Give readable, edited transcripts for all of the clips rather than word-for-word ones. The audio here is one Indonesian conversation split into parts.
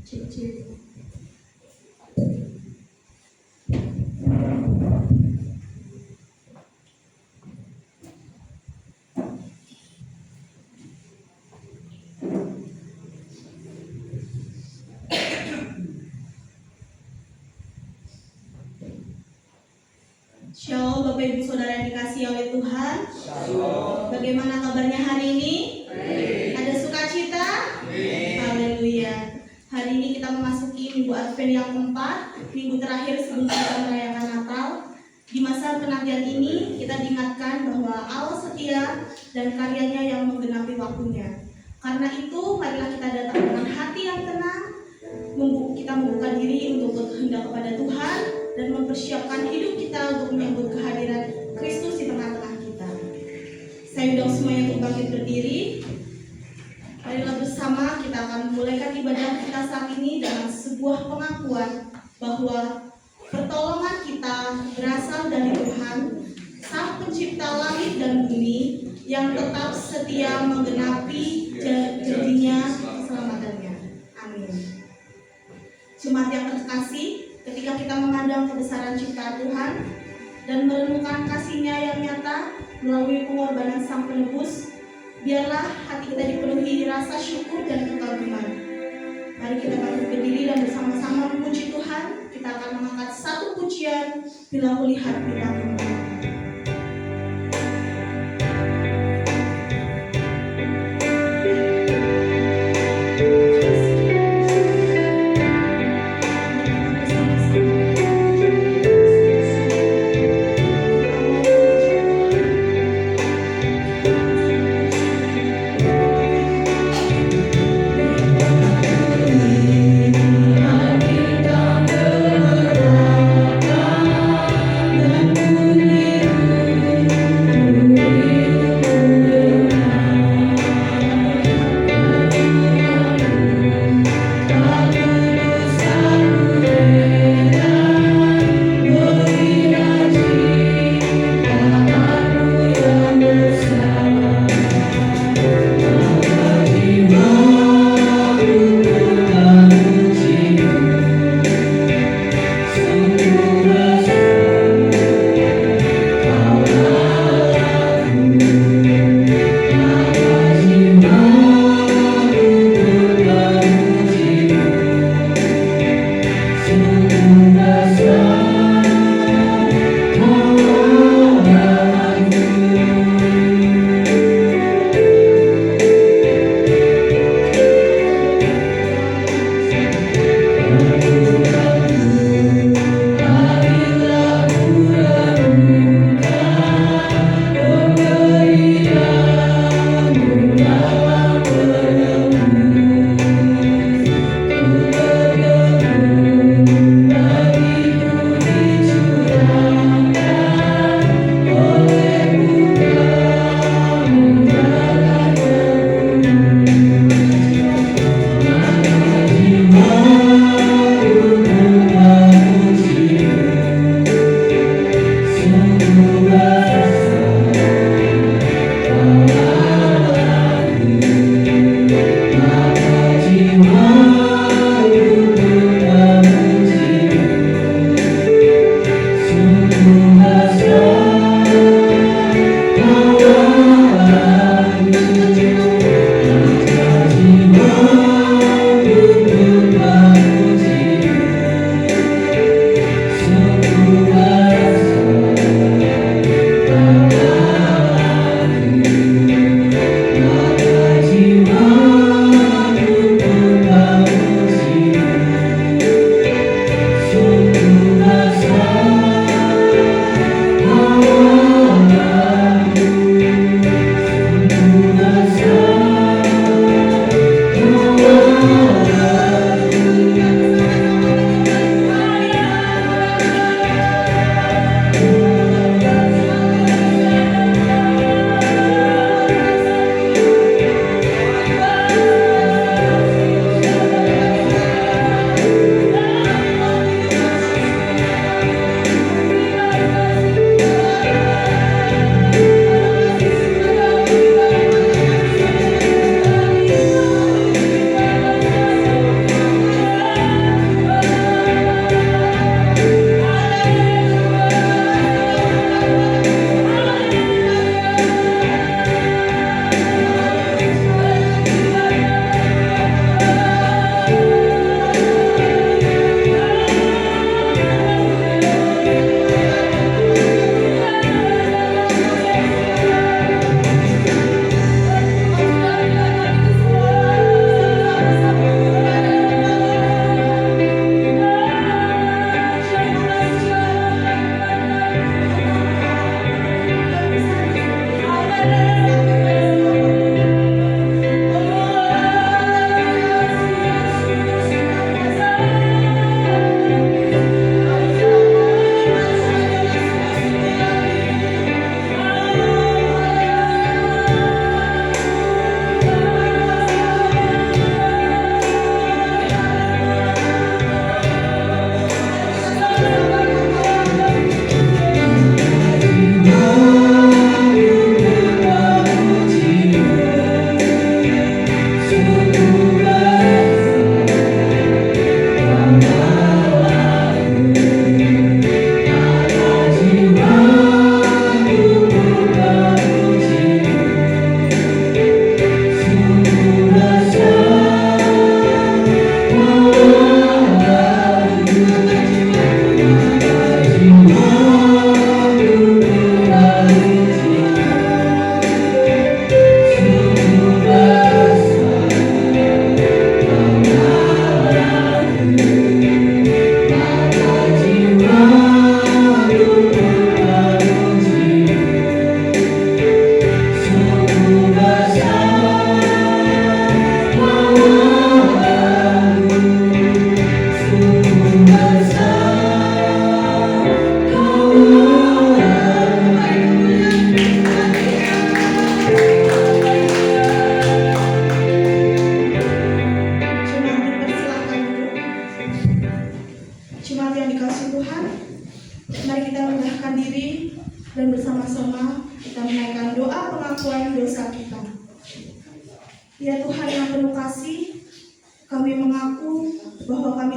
Cek, cek. Shalom Bapak Ibu Saudara yang dikasihi oleh Tuhan. Shalom. Bagaimana kabarnya hari ini? Baik. Ada sukacita? Haleluya. Hari ini kita memasuki minggu Advent yang keempat, minggu terakhir sebelum kita merayakan Natal. Di masa penantian ini kita diingatkan bahwa Allah setia dan karyanya yang menggenapi waktunya. Karena itu marilah kita datang dengan hati yang tenang, kita membuka diri untuk berkehendak kepada Tuhan dan mempersiapkan hidup kita untuk menyambut kehadiran Kristus di tengah-tengah kita. Saya undang semuanya untuk bangkit berdiri. Marilah bersama kita akan memulaikan ibadah kita saat ini dengan sebuah pengakuan bahwa pertolongan kita berasal dari Tuhan, Sang Pencipta langit dan bumi, yang tetap setia menggenapi janjinya keselamatannya. Amin. Jemaat yang terkasih, ketika kita memandang kebesaran ciptaan Tuhan dan merenungkan kasih-Nya yang nyata melalui pengorbanan Sang Penebus, biarlah hati kita dipenuhi rasa syukur dan kekaguman. Mari kita bangkit berdiri dan bersama-sama memuji Tuhan. Kita akan mengangkat satu pujian, Bila Kulihat Bila-Mu. Kita berharap dan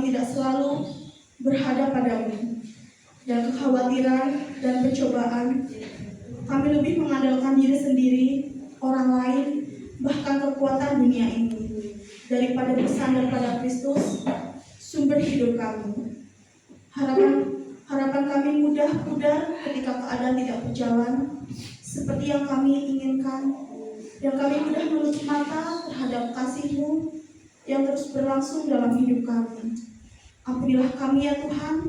kami tidak selalu berhadap padamu. Dan kekhawatiran dan pencobaan, kami lebih mengandalkan diri sendiri, orang lain, bahkan kekuatan dunia ini, daripada bersandar pada Kristus, sumber hidup kami. Harapan kami mudah pudar ketika keadaan tidak berjalan seperti yang kami inginkan, dan kami mudah menutup mata terhadap kasih-Mu yang terus berlangsung dalam hidup kami. Ampunilah kami ya Tuhan,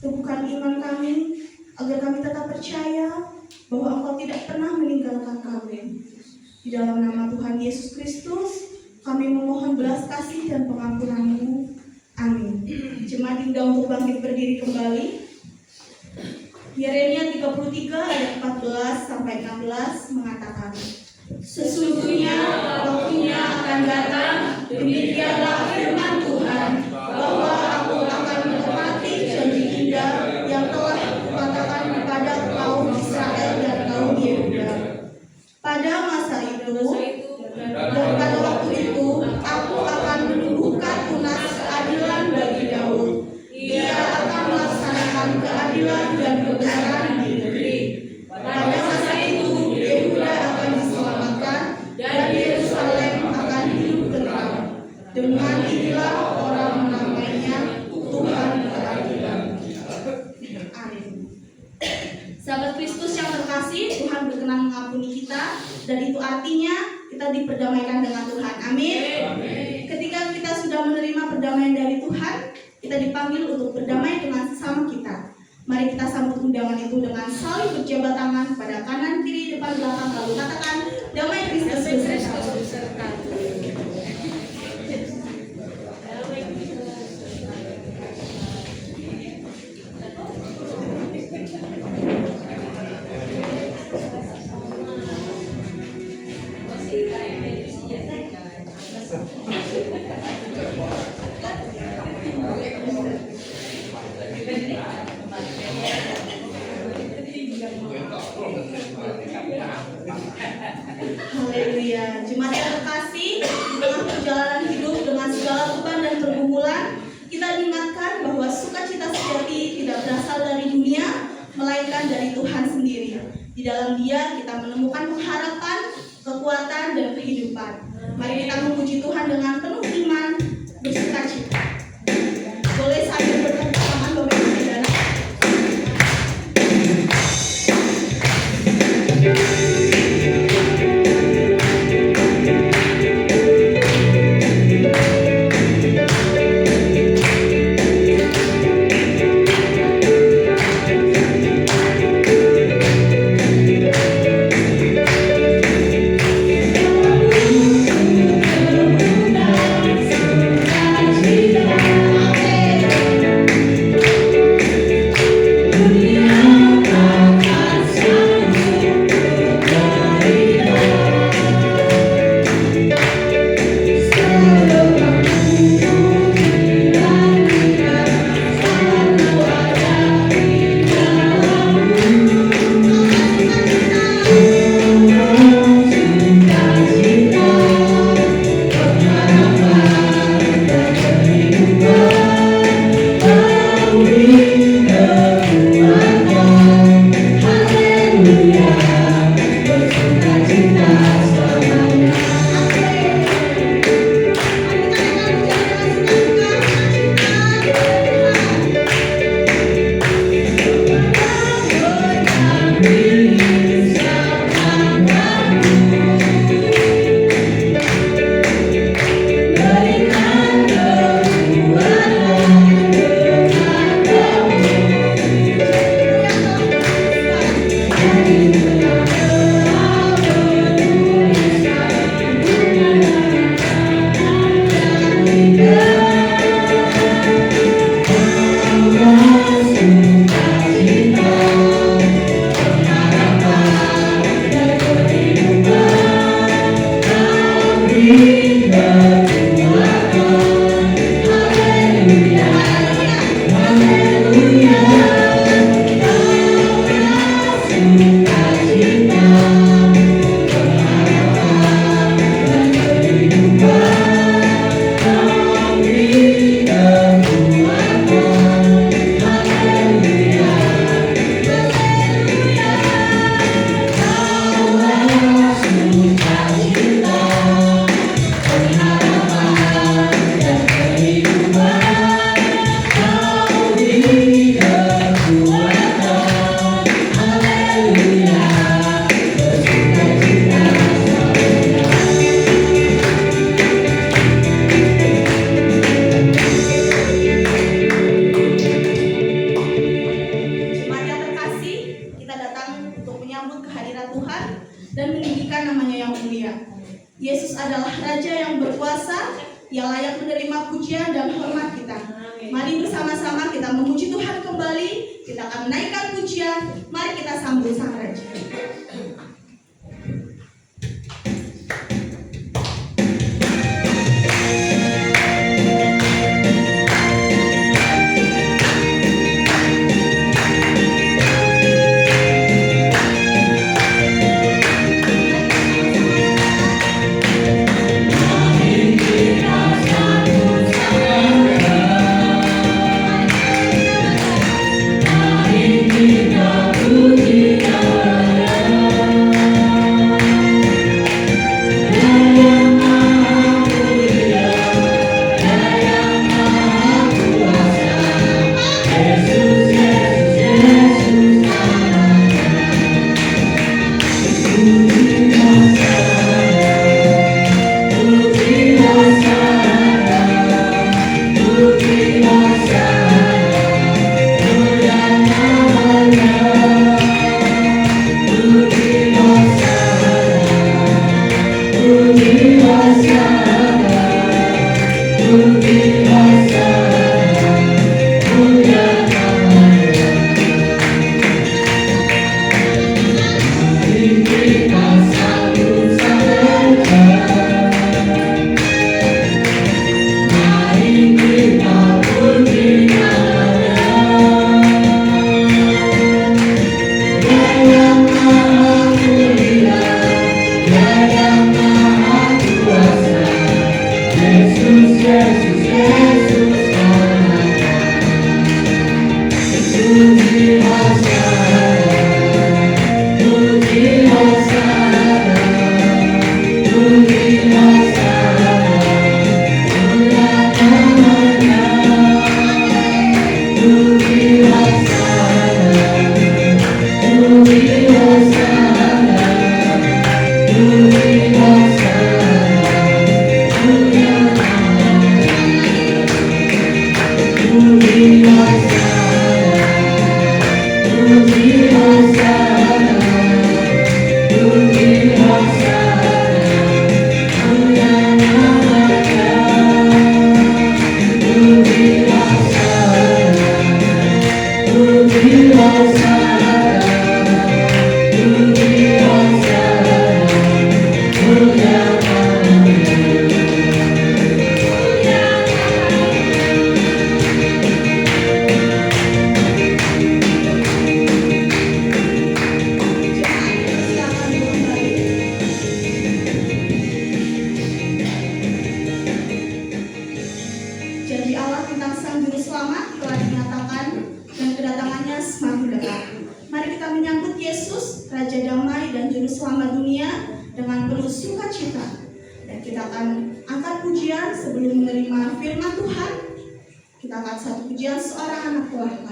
teguhkan iman kami, agar kami tetap percaya bahwa Engkau tidak pernah meninggalkan kami. Di dalam nama Tuhan Yesus Kristus, kami memohon belas kasih dan pengampunan-Mu. Amin. Jemaat diundang untuk bangkit berdiri kembali. Yeremia 33 ayat 14 sampai 16 mengatakan, sesungguhnya waktunya akan datang, demikianlah firman Tuhan, bahwa aku akan menepati janji indah yang telah kukatakan kepada kaum Israel dan kaum Yehuda. Pada masa itu dan pada waktu itu, aku akan menumbuhkan tunas keadilan bagi Daud. Ia akan melaksanakan keadilan dan kebenaran di negeri. Pada masa itu, Yehuda akan diselamatkan dan Yerusalem akan hidup tenang. Dengan inilah orang menamainya Tuhan keadilan. Amin. Sahabat Kristus yang terkasih, Tuhan berkenan mengampuni kita, dan itu artinya kita diperdamaikan dengan Tuhan. Amin. Ketika kita sudah menerima perdamaian dari Tuhan, kita dipanggil untuk berdamai dengan sesama kita. Mari kita sambut undangan itu dengan saling berjabat tangan pada kanan, kiri, depan, belakang, lalu katakan, damai Kristus beserta. Haleluya. Jemaat yang terkasih, di tengah perjalanan hidup dengan segala beban dan pergumulan, kita diingatkan bahwa sukacita sejati tidak berasal dari dunia, melainkan dari Tuhan sendiri. Di dalam Dia kita menemukan pengharapan, kekuatan, dan kehidupan. Mari kita memuji Tuhan dengan penuh iman, bersukacita. Boleh sambil bertepuk tangan Bapak Ibu Saudara. Ia layak menerima pujian dan hormat kita. Mari bersama-sama kita memuji Tuhan kembali. Kita akan menaikkan pujian. Mari kita sambut Sang Raja. Janji Allah tentang Sang Juru Selamat telah dinyatakan dan kedatangannya semakin dekat. Mari kita menyambut Yesus, Raja Damai dan Juru Selamat dunia dengan penuh sukacita. Dan kita akan angkat pujian sebelum menerima firman Tuhan. Kita angkat satu pujian seorang anak Tuhan. Kita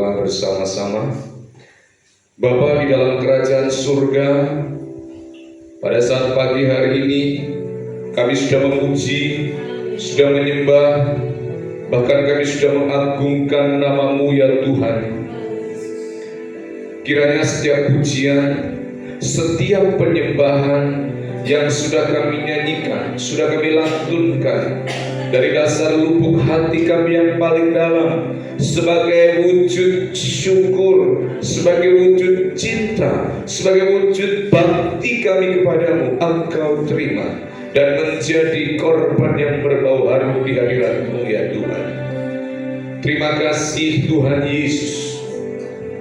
berdoa bersama-sama. Bapa di dalam kerajaan surga, pada saat pagi hari ini kami sudah memuji, sudah menyembah, bahkan kami sudah mengagungkan nama-Mu ya Tuhan. Kiranya setiap pujian, setiap penyembahan yang sudah kami nyanyikan, sudah kami lantunkan dari dasar lubuk hati kami yang paling dalam, sebagai wujud syukur, sebagai wujud cinta, sebagai wujud bakti kami kepadamu, Engkau terima dan menjadi korban yang berbau harum di hadirat-Mu ya Tuhan. Terima kasih Tuhan Yesus.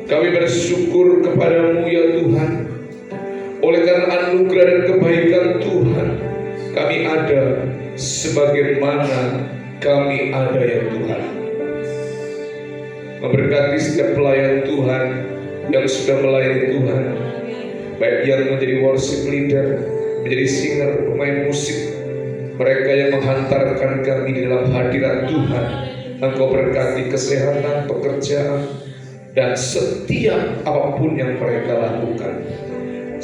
Kami bersyukur kepadamu ya Tuhan. Oleh karena anugerah dan kebaikan Tuhan, kami ada sebagaimana kami ada ya Tuhan. Memberkati setiap pelayan Tuhan yang sudah melayani Tuhan, baik yang menjadi worship leader, menjadi singer, pemain musik, mereka yang menghantarkan kami di dalam hadirat Tuhan. Engkau berkati kesehatan, pekerjaan, dan setiap apapun yang mereka lakukan.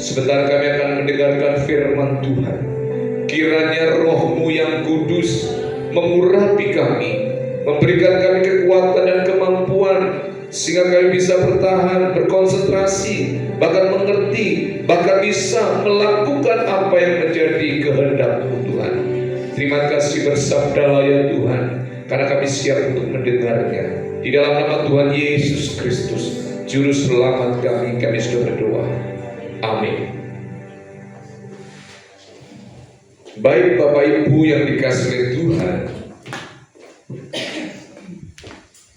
Sebentar kami akan mendengarkan firman Tuhan. Kiranya Roh-Mu yang kudus mengurapi kami, memberikan kami kekuatan dan kemampuan, sehingga kami bisa bertahan, berkonsentrasi, bahkan mengerti, bahkan bisa melakukan apa yang menjadi kehendak-Mu Tuhan. Terima kasih, bersabdalah ya Tuhan, karena kami siap untuk mendengarnya. Di dalam nama Tuhan Yesus Kristus, Juru Selamat kami sudah berdoa. Amin. Baik Bapak Ibu yang dikasihi oleh Tuhan,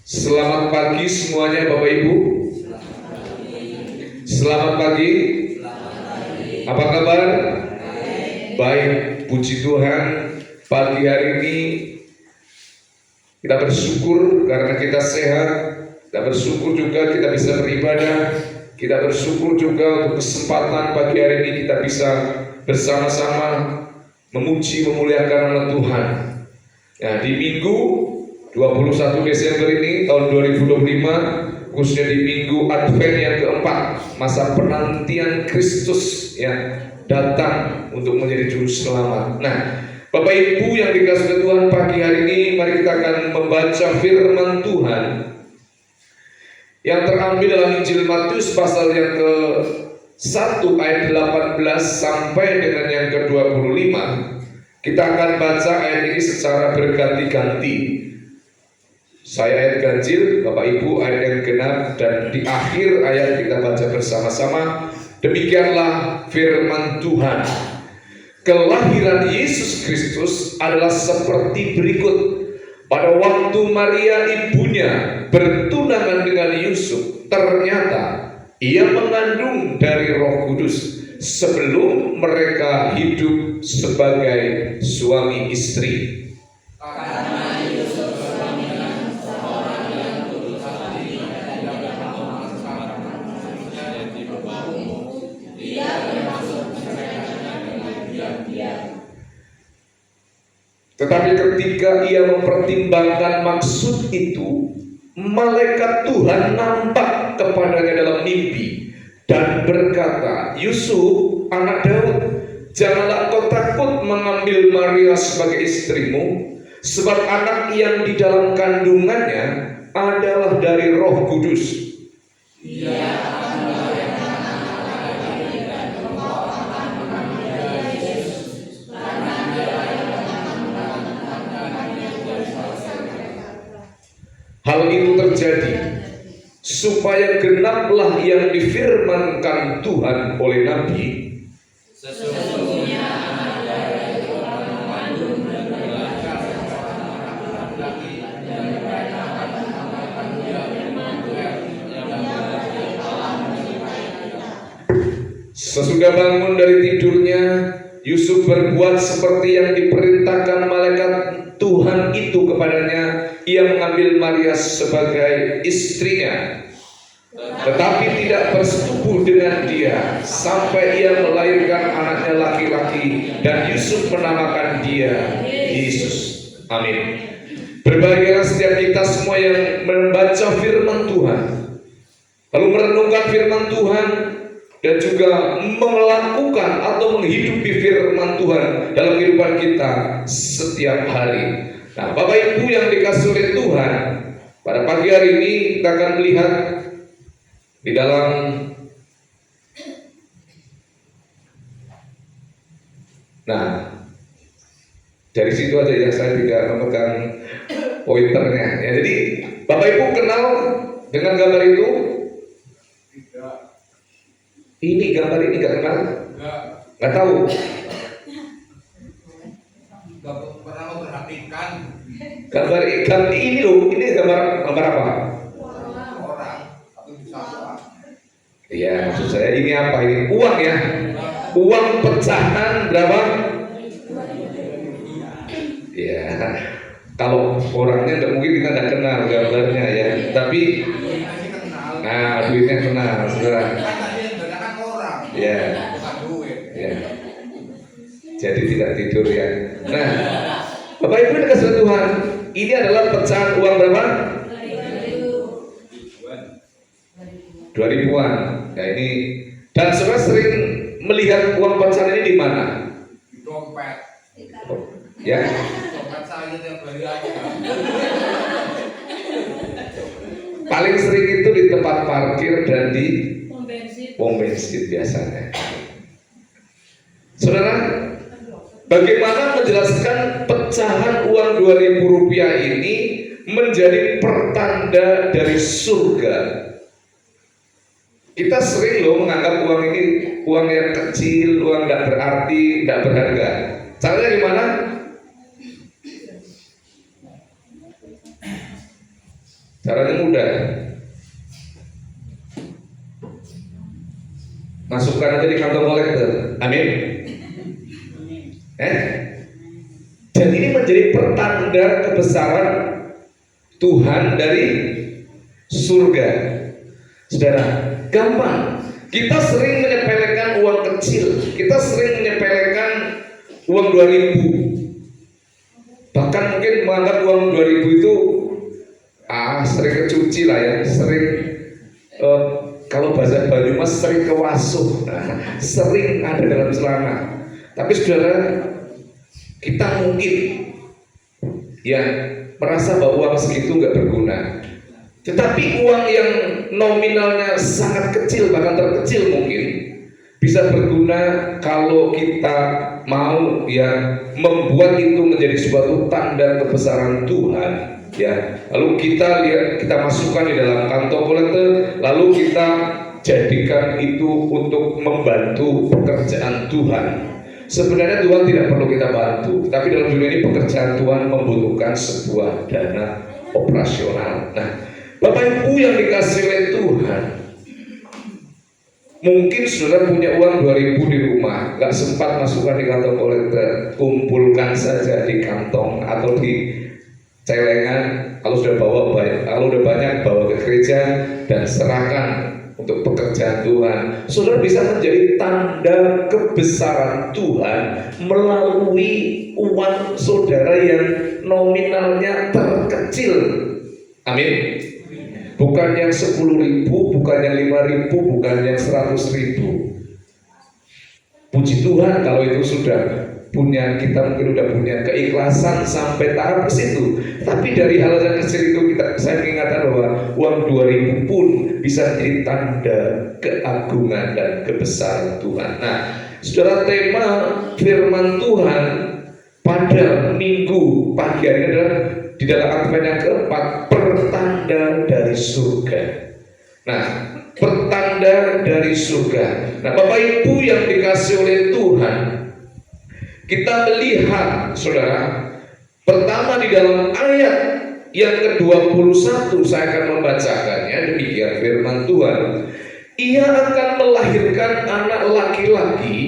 selamat pagi semuanya Bapak Ibu. Selamat pagi. Apa kabar? Baik, puji Tuhan. Pagi hari ini kita bersyukur karena kita sehat. Kita bersyukur juga kita bisa beribadah. Kita bersyukur juga untuk kesempatan pagi hari ini kita bisa bersama-sama memuji, memuliakan nama Tuhan. Nah, di Minggu 21 Desember ini tahun 2025, khususnya di Minggu Advent yang keempat, masa penantian Kristus yang datang untuk menjadi Juru Selamat. Nah, Bapak Ibu yang dikasihi Tuhan, pagi hari ini mari kita akan membaca firman Tuhan yang terambil dalam Injil Matius pasal yang ke-1 ayat 18 sampai dengan yang ke-25. Kita akan baca ayat ini secara berganti-ganti. Saya ayat ganjil, Bapak Ibu ayat yang genap, dan di akhir ayat kita baca bersama-sama. Demikianlah firman Tuhan. Kelahiran Yesus Kristus adalah seperti berikut. Pada waktu Maria ibunya bertunangan dengan Yusuf, ternyata ia mengandung dari Roh Kudus sebelum mereka hidup sebagai suami istri. Karena Yusuf suaminya seorang yang tulus hati dan tidak memaksa-maksa di bawahmu, dia bermaksud menceraikannya dengan diam-diam. Tetapi ketika ia mempertimbangkan maksud itu, malaikat Tuhan nampak kepadanya dalam mimpi dan berkata, Yusuf, anak Daud, janganlah kau takut mengambil Maria sebagai istrimu, sebab anak yang di dalam kandungannya adalah dari Roh Kudus. Dia akan melahirkan anak laki-laki dan engkau akan menamai dia Yesus, karena dia yang akan melakukan tanda-tanda kuasa mereka. Hal itu terjadi supaya genaplah yang difirmankan Tuhan oleh Nabi. Sesungguhnya anak dari orang mengandung dan belajar seorang laki-laki, dan mereka akan menamakan dia Immanuel, yang berarti Allah menyertai kita. Sesudah bangun dari tidurnya, Yusuf berbuat seperti yang diperintahkan malaikat Tuhan itu kepadanya. Ia mengambil Maria sebagai istrinya, tetapi tidak bersetubuh dengan dia sampai ia melahirkan anaknya laki-laki, dan Yusuf menamakan dia Yesus. Amin. Berbahagialah setiap kita semua yang membaca firman Tuhan, lalu merenungkan firman Tuhan, dan juga melakukan atau menghidupi firman Tuhan dalam kehidupan kita setiap hari. Nah, Bapak Ibu yang dikasihi oleh Tuhan, pada pagi hari ini kita akan melihat di dalam dari situ aja ya, saya tidak memegang pointernya. Ya, jadi Bapak Ibu kenal dengan gambar itu? Ini gambar ini nggak kenal? Nggak tahu? Nggak pernah memperhatikan Gambar ini loh, ini gambar apa? orang atau bisa apa? Iya, maksud saya ini apa? Ini uang ya? Uang pecahan berapa? Ya, kalau orangnya nggak mungkin kita nggak kenal gambarnya ya, tapi Masih kenal. nah duitnya kenal, saudara. Kan tadi yang beda kan orang, Ya, bukan duit. ya. Jadi tidak tidur ya. Nah, Bapak Ibu dikasihi Tuhan, ini adalah pecahan uang berapa? 2000-an. Nah ini, dan saudara sering melihat uang pecahan ini di mana? Di dompet, Ya, dompet saya tiap hari aja. paling sering itu di tempat parkir dan di Pom bensin. pom bensin biasanya. Saudara, bagaimana menjelaskan pecahan uang 2000 rupiah ini menjadi pertanda dari surga? Kita sering loh menganggap uang ini uang yang kecil, uang tidak berarti, tidak berharga. Caranya gimana? Caranya mudah. Masukkan aja di kantong kolektor. Amin. Dan ini menjadi pertanda kebesaran Tuhan dari surga. Saudara, gampang. Kita sering menyepelekan uang kecil. Kita sering menyepelekan uang 2000. Bahkan mungkin menganggap uang 2000 itu sering kecuci lah ya, sering kalau bahasa Banyumas sering kewasuh, sering ada dalam celana. Tapi saudara, kita mungkin ya merasa bahwa uang segitu nggak berguna. Tetapi uang yang nominalnya sangat kecil, bahkan terkecil mungkin, bisa berguna kalau kita mau ya membuat itu menjadi suatu tanda kebesaran Tuhan. Ya, lalu kita lihat, kita masukkan di dalam kantong kolektor, lalu kita jadikan itu untuk membantu pekerjaan Tuhan. Sebenarnya Tuhan tidak perlu kita bantu, tapi dalam dunia ini pekerjaan Tuhan membutuhkan sebuah dana operasional. Nah, Bapak Ibu yang dikasihi oleh Tuhan, mungkin saudara punya uang 2000 di rumah, gak sempat masukkan di kantong kolektor, kumpulkan saja di kantong atau di celengan. Kalau udah banyak bawa ke gereja dan serahkan untuk pekerjaan Tuhan. Saudara bisa menjadi tanda kebesaran Tuhan melalui uang saudara yang nominalnya terkecil. Amin. Bukan yang 10.000, bukan yang 5.000, bukan yang 100.000. Puji Tuhan kalau itu sudah punya, kita mungkin udah punya keikhlasan sampai tahap ke situ. Tapi dari hal yang kecil itu saya mengingatkan bahwa uang 2000 pun bisa menjadi tanda keagungan dan kebesaran Tuhan. Nah, saudara, tema firman Tuhan pada minggu pagi hari ini adalah di dalam Advent yang keempat, pertanda dari surga. Nah, pertanda dari surga. Nah, Bapak Ibu yang dikasihi oleh Tuhan, kita melihat, saudara, pertama di dalam ayat yang ke-21 saya akan membacakannya. Demikian firman Tuhan. Ia akan melahirkan anak laki-laki,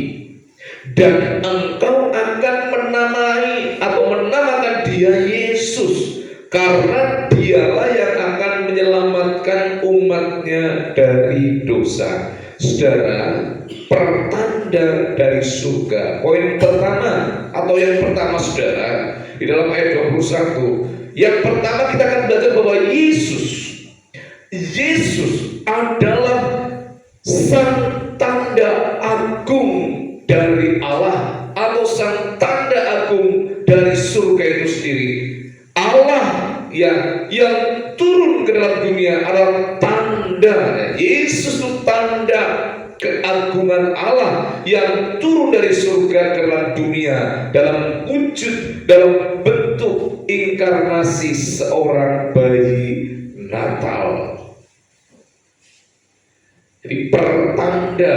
dan engkau akan menamakan dia Yesus, karena dialah yang akan menyelamatkan umatnya dari dosa. Saudara, pertanda dari surga. Poin pertama atau yang pertama, saudara, di dalam ayat 21, yang pertama kita akan belajar bahwa Yesus adalah dalam dunia adalah tanda. Yesus itu tanda keagungan Allah yang turun dari surga ke dalam dunia dalam wujud, dalam bentuk inkarnasi seorang bayi Natal. Jadi pertanda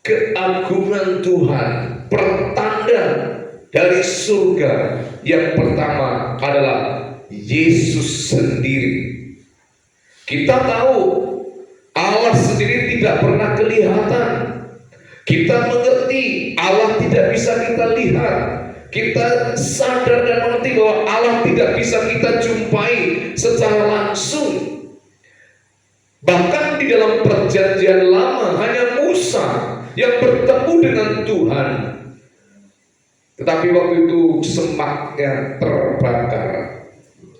keagungan Tuhan, pertanda dari surga yang pertama adalah Yesus sendiri. Kita tahu Allah sendiri tidak pernah kelihatan. Kita mengerti Allah tidak bisa kita lihat. Kita sadar dan mengerti bahwa Allah tidak bisa kita jumpai secara langsung. Bahkan di dalam perjanjian lama hanya Musa yang bertemu dengan Tuhan. Tetapi waktu itu semaknya terbakar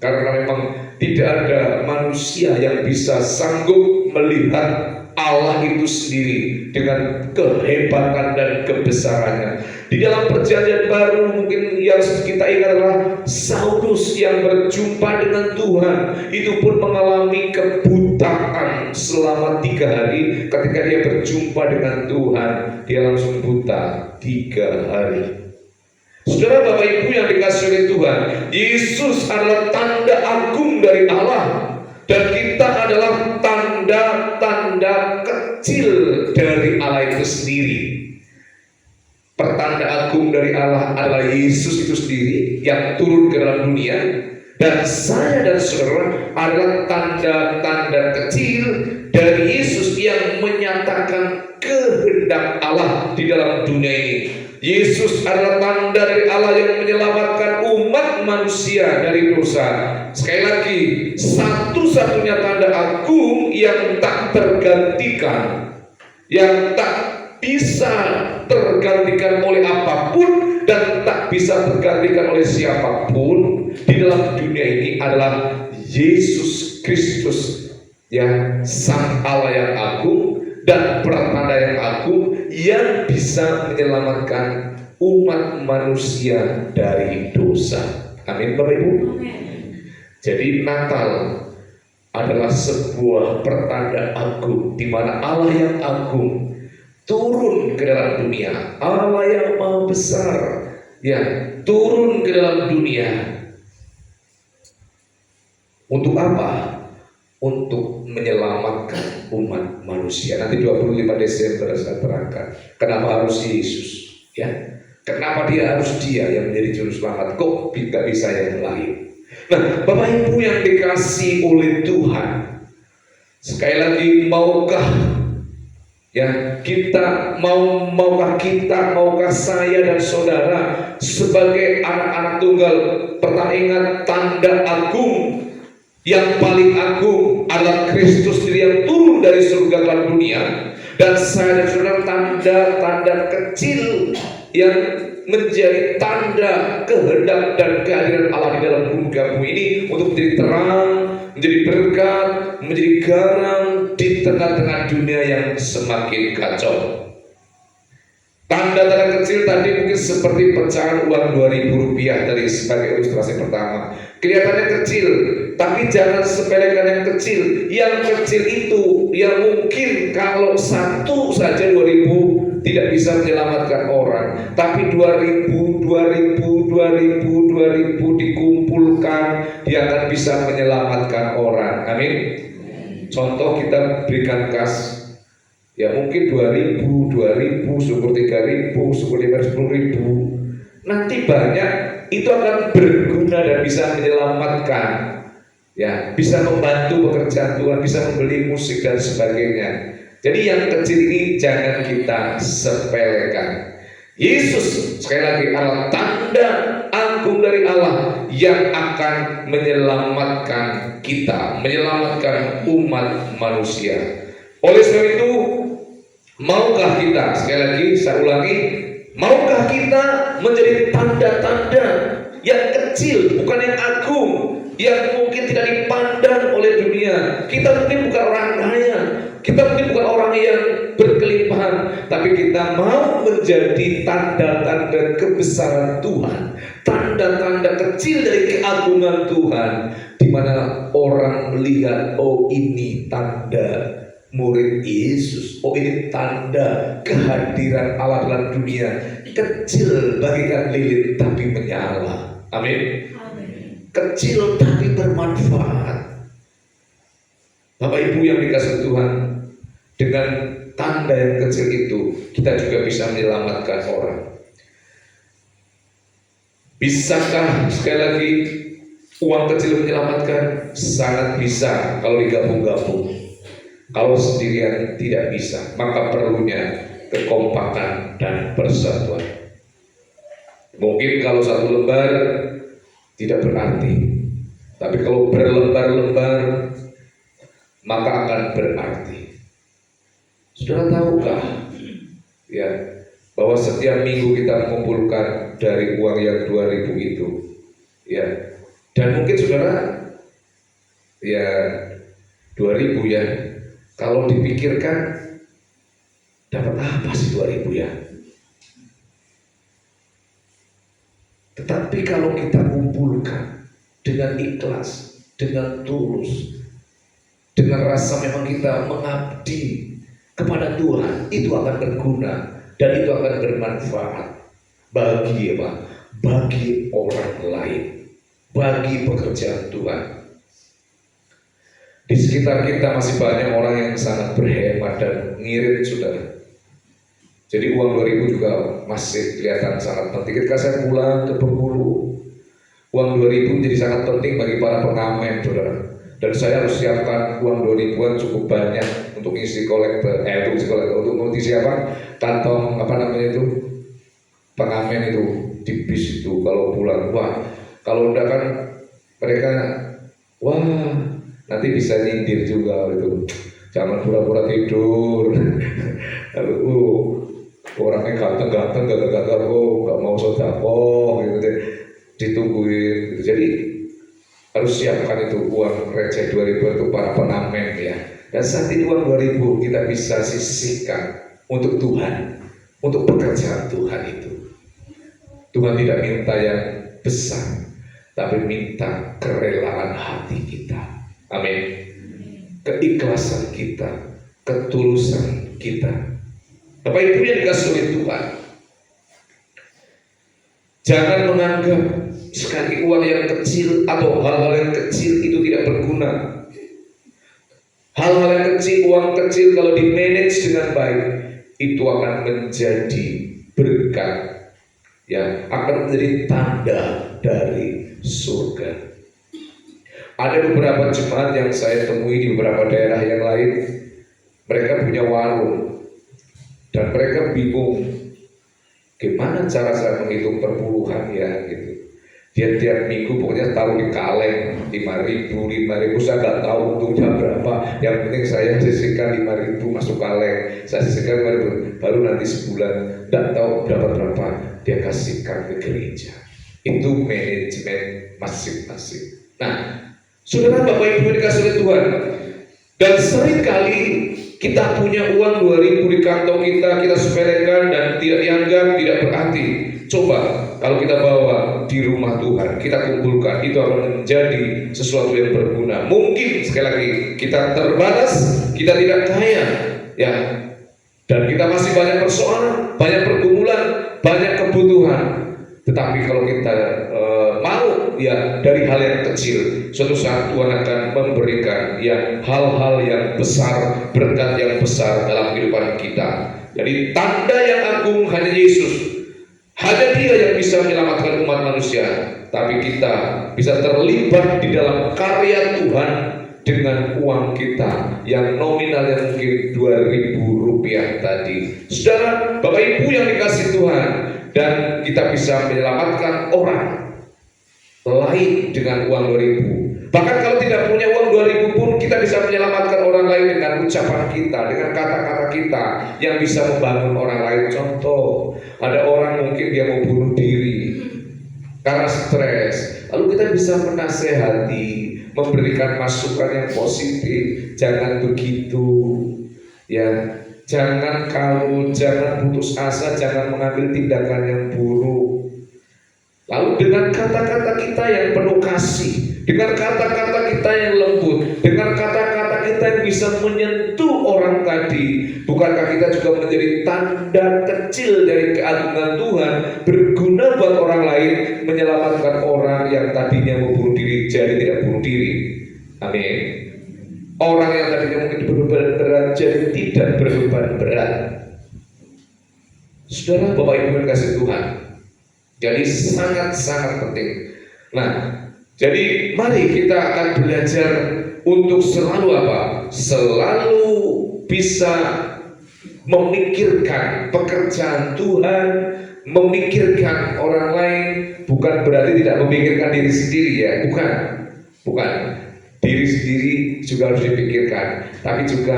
karena memang tidak ada manusia yang bisa sanggup melihat Allah itu sendiri dengan kehebatan dan kebesarannya. Di dalam perjanjian baru mungkin yang kita ingat adalah Saulus yang berjumpa dengan Tuhan, itu pun mengalami kebutaan selama 3 hari. Ketika dia berjumpa dengan Tuhan, dia langsung buta 3 hari. Saudara, Bapak Ibu yang dikasihi oleh Tuhan, Yesus adalah tanda agung dari Allah, dan kita adalah tanda-tanda kecil dari Allah itu sendiri. Pertanda agung dari Allah adalah Yesus itu sendiri yang turun ke dalam dunia, dan saya dan saudara adalah tanda-tanda kecil dari Yesus yang menyatakan kehendak Allah di dalam dunia ini. Yesus adalah tanda dari Allah yang menyelamatkan umat manusia dari dosa. Sekali lagi, satu-satunya tanda agung yang tak tergantikan, yang tak bisa tergantikan oleh apapun dan tak bisa tergantikan oleh siapapun di dalam dunia ini adalah Yesus Kristus, ya, Sang Allah yang agung dan pertanda yang agung yang bisa menyelamatkan umat manusia dari dosa. Amin, Bapak Ibu. Jadi Natal adalah sebuah pertanda agung di mana Allah yang agung turun ke dalam dunia. Allah yang maha besar, ya, turun ke dalam dunia. Untuk apa? Untuk menyelamatkan umat manusia. Nanti 25 Desember saya terangkan kenapa harus Yesus, ya. Kenapa dia yang menjadi juru selamat, kok tidak bisa yang lain. Nah, Bapak Ibu yang dikasihi oleh Tuhan, sekali lagi, maukah saya dan saudara sebagai anak-anak tunggal, pernah ingat tanda agung yang paling agung adalah Kristus sendiri yang turun dari surga ke dalam dunia, dan saya dan saudara tanda-tanda kecil yang menjadi tanda kehendak dan kehadiran Allah di dalam bumi ini untuk menjadi terang, menjadi berkat, menjadi garam di tengah-tengah dunia yang semakin kacau. Tanda-tanda kecil tadi mungkin seperti pecahan uang Rp2.000 tadi sebagai ilustrasi pertama. Kelihatannya kecil, tapi jangan sepelekan yang kecil. Yang kecil itu yang mungkin kalau satu saja 2.000 tidak bisa menyelamatkan orang, tapi 2.000 dikumpulkan, dia akan bisa menyelamatkan orang. Amin. Contoh, kita berikan kas, ya mungkin 2.000, syukur 3.000, syukur 10.000. Nanti banyak, itu akan berguna dan bisa menyelamatkan, ya, bisa membantu pekerjaan Tuhan, bisa membeli musik dan sebagainya. Jadi yang kecil ini jangan kita sepelekan. Yesus sekali lagi adalah tanda agung dari Allah yang akan menyelamatkan kita, menyelamatkan umat manusia. Oleh sebab itu, maukah kita, sekali lagi saya ulangi, maukah kita menjadi tanda-tanda yang kecil, bukan yang agung, yang mungkin tidak dipandang oleh dunia. Kita mungkin bukan orang kaya, kita mungkin bukan orang yang berkelimpahan, tapi kita mau menjadi tanda-tanda kebesaran Tuhan, tanda-tanda kecil dari keagungan Tuhan di mana orang melihat, oh ini tanda murid Yesus, oh ini tanda kehadiran Allah dalam dunia. Kecil bagaikan lilin tapi menyala. Amin. Kecil tapi bermanfaat. Bapak Ibu yang dikasihi Tuhan, dengan tanda yang kecil itu kita juga bisa menyelamatkan orang. Bisakah sekali lagi uang kecil menyelamatkan? Sangat bisa kalau digabung-gabung. Kalau sendirian tidak bisa, maka perlunya kekompakan dan persatuan. Mungkin kalau satu lembar tidak berarti, tapi kalau berlembar-lembar maka akan berarti. Saudara tahukah ya bahwa setiap minggu kita mengumpulkan dari uang yang 2.000 itu ya, dan mungkin saudara ya 2.000 ya, kalau dipikirkan dapat apa sih 2.000 ya? Tetapi kalau kita kumpulkan dengan ikhlas, dengan tulus, dengan rasa memang kita mengabdi kepada Tuhan, itu akan berguna dan itu akan bermanfaat bagi apa? Bagi orang lain, bagi pekerjaan Tuhan. Di sekitar kita masih banyak orang yang sangat berhemat dan ngirit, saudara. Jadi uang 2.000 juga masih kelihatan sangat penting. Ketika saya pulang ke Bengkulu, uang 2.000 menjadi sangat penting bagi para pengamen, saudara. Dan saya harus siapkan uang 2.000-an cukup banyak untuk isi kolektor, untuk mengisi apa? Kantong apa namanya itu? Pengamen itu di bis itu kalau pulang. Wah, kalau udah kan mereka wah nanti bisa nyindir juga itu. Jangan pura-pura tidur. Lalu orangnya ganteng-ganteng, gagal-gagal, nggak mau sedekah gitu deh, ditungguin gitu. Jadi harus siapkan itu uang receh 2.000 untuk para pengamen ya. Dan saat ini uang 2.000 kita bisa sisihkan untuk Tuhan, untuk pekerjaan Tuhan itu. Tuhan tidak minta yang besar, tapi minta kerelaan hati kita. Amin. Keikhlasan kita, ketulusan kita. Bapak Ibu yang dikasihi oleh Tuhan, jangan menganggap sekali uang yang kecil atau hal-hal yang kecil itu tidak berguna. Hal-hal yang kecil, uang kecil kalau di manage dengan baik itu akan menjadi berkat, ya, akan menjadi tanda dari surga. Ada beberapa jemaat yang saya temui di beberapa daerah yang lain, mereka punya warung dan mereka bingung gimana cara saya menghitung perpuluhan ya gitu. Dia tiap minggu pokoknya taruh di kaleng 5.000, saya nggak tahu untungnya berapa. Yang penting saya sisihkan 5.000 masuk kaleng, saya sisihkan 5.000, baru nanti sebulan nggak tahu berapa dia kasihkan ke gereja. Itu manajemen masing-masing. Nah, saudara Bapak Ibu dikasih oleh Tuhan, dan seringkali kita punya uang 2.000 di kantong kita sepelekan dan tidak dianggap, tidak berarti. Coba kalau kita bawa di rumah Tuhan, kita kumpulkan, itu akan menjadi sesuatu yang berguna. Mungkin sekali lagi kita terbatas, kita tidak kaya, ya, dan kita masih banyak persoalan, banyak pergumulan, banyak kebutuhan. Tetapi kalau kita mau ya dari hal yang kecil, suatu saat Tuhan akan memberikan ya hal-hal yang besar, berkat yang besar dalam kehidupan kita. Jadi tanda yang agung hanya Yesus. Hanya Dia yang bisa menyelamatkan umat manusia. Tapi kita bisa terlibat di dalam karya Tuhan dengan uang kita yang nominalnya mungkin 2.000 rupiah tadi. Saudara, Bapak Ibu yang dikasih Tuhan, dan kita bisa menyelamatkan orang lain dengan uang 2.000. Bahkan kalau tidak punya uang 2.000 pun kita bisa menyelamatkan orang lain dengan ucapan kita, dengan kata-kata kita yang bisa membangun orang lain. Contoh, ada orang mungkin dia mau bunuh diri karena stres, lalu kita bisa menasehati, memberikan masukan yang positif. Jangan begitu, ya, jangan kalut, jangan putus asa, jangan mengambil tindakan yang buruk. Lalu dengan kata-kata kita yang penuh kasih, dengan kata-kata kita yang lembut, dengan kata-kata kita yang bisa menyentuh orang tadi. Bukankah kita juga menjadi tanda kecil dari keagungan Tuhan, berguna buat orang lain, menyelamatkan orang yang tadinya mau bunuh diri jadi tidak bunuh diri. Amin. Orang yang tadinya mungkin berbeban berat jadi tidak berbeban berat. Saudara, Bapak Ibu yang kasih Tuhan, jadi sangat-sangat penting. Nah, jadi mari kita akan belajar untuk selalu apa? Selalu bisa memikirkan pekerjaan Tuhan, memikirkan orang lain. Bukan berarti tidak memikirkan diri sendiri ya, bukan. Diri sendiri juga harus dipikirkan, tapi juga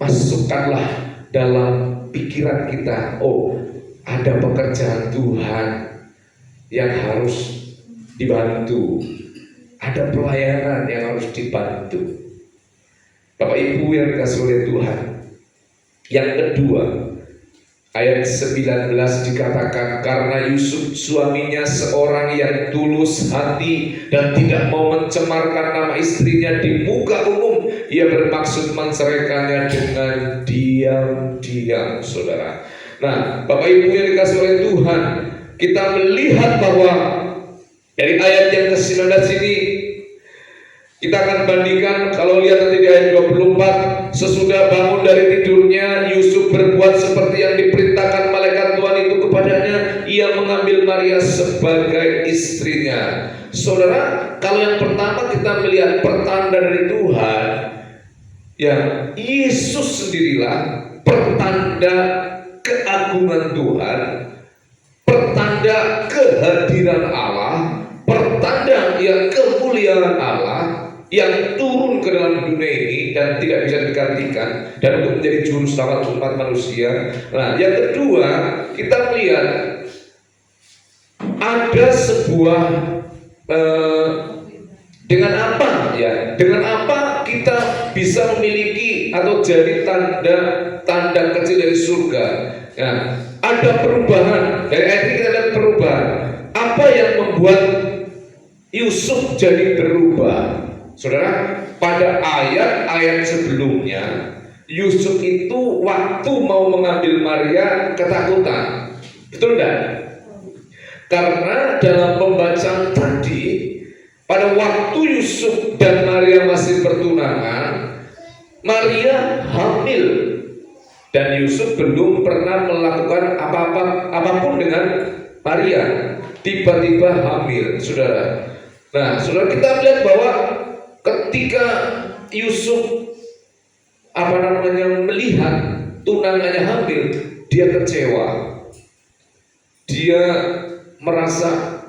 masukkanlah dalam pikiran kita, oh ada pekerjaan Tuhan yang harus dibantu, ada pelayanan yang harus dibantu. Bapak Ibu yang dikasihi oleh Tuhan, yang kedua, ayat 19 dikatakan, karena Yusuf suaminya seorang yang tulus hati dan tidak mau mencemarkan nama istrinya di muka umum, ia bermaksud menceraikannya dengan diam-diam, saudara. Nah, Bapak Ibu yang dikasihi oleh Tuhan, kita melihat bahwa dari ayat yang ke-19 ini, kita akan bandingkan. Kalau lihat nanti di ayat 24, sesudah bangun dari tidurnya, Yusuf berbuat seperti yang diperintahkan malaikat Tuhan itu kepadanya. Ia mengambil Maria sebagai istrinya. Saudara, kalau yang pertama kita melihat pertanda dari Tuhan, ya Yesus sendirilah pertanda keagungan Tuhan, pertanda kehadiran Allah, pertanda yang kemuliaan Allah yang turun ke dalam dunia ini dan tidak bisa digantikan, dan untuk menjadi juru selamat umat manusia. Nah, yang kedua, kita melihat ada sebuah dengan apa ya? Dengan apa kita bisa memiliki atau jadi tanda kecil dari surga? Ya, ada perubahan. Dari ayat ini kita lihat perubahan. Apa yang membuat Yusuf jadi berubah? Saudara, pada ayat-ayat sebelumnya, Yusuf itu waktu mau mengambil Maria ketakutan. Betul tidak? Karena dalam pembacaan tadi, pada waktu Yusuf dan Maria masih bertunangan, Maria hamil dan Yusuf belum pernah melakukan apapun dengan Maria. Tiba-tiba hamil, saudara. Nah, saudara, kita melihat bahwa ketika Yusuf melihat tunangannya hamil, dia kecewa. Dia merasa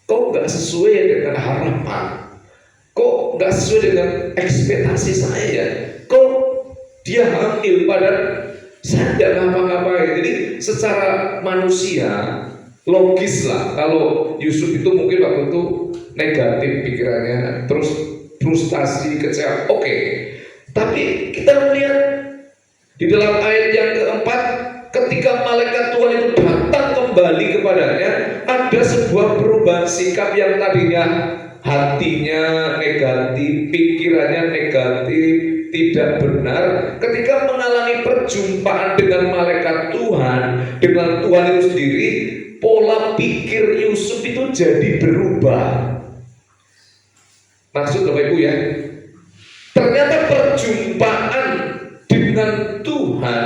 kok nggak sesuai dengan harapan, kok nggak sesuai dengan ekspektasi saya, kok dia hamil padahal saya tidak ngapa-ngapain. Jadi secara manusia logis lah, kalau Yusuf itu mungkin waktu itu negatif pikirannya, terus frustasi, kecewa, oke. Tapi kita melihat di dalam ayat yang keempat, ketika malaikat Tuhan itu datang kembali kepadanya, ada sebuah perubahan sikap yang tadinya hatinya negatif, pikirannya negatif, tidak benar. Ketika mengalami perjumpaan dengan malaikat Tuhan, dengan Tuhan itu sendiri, pola pikir Yusuf itu jadi berubah. Maksud Bapak Ibu ya, ternyata perjumpaan dengan Tuhan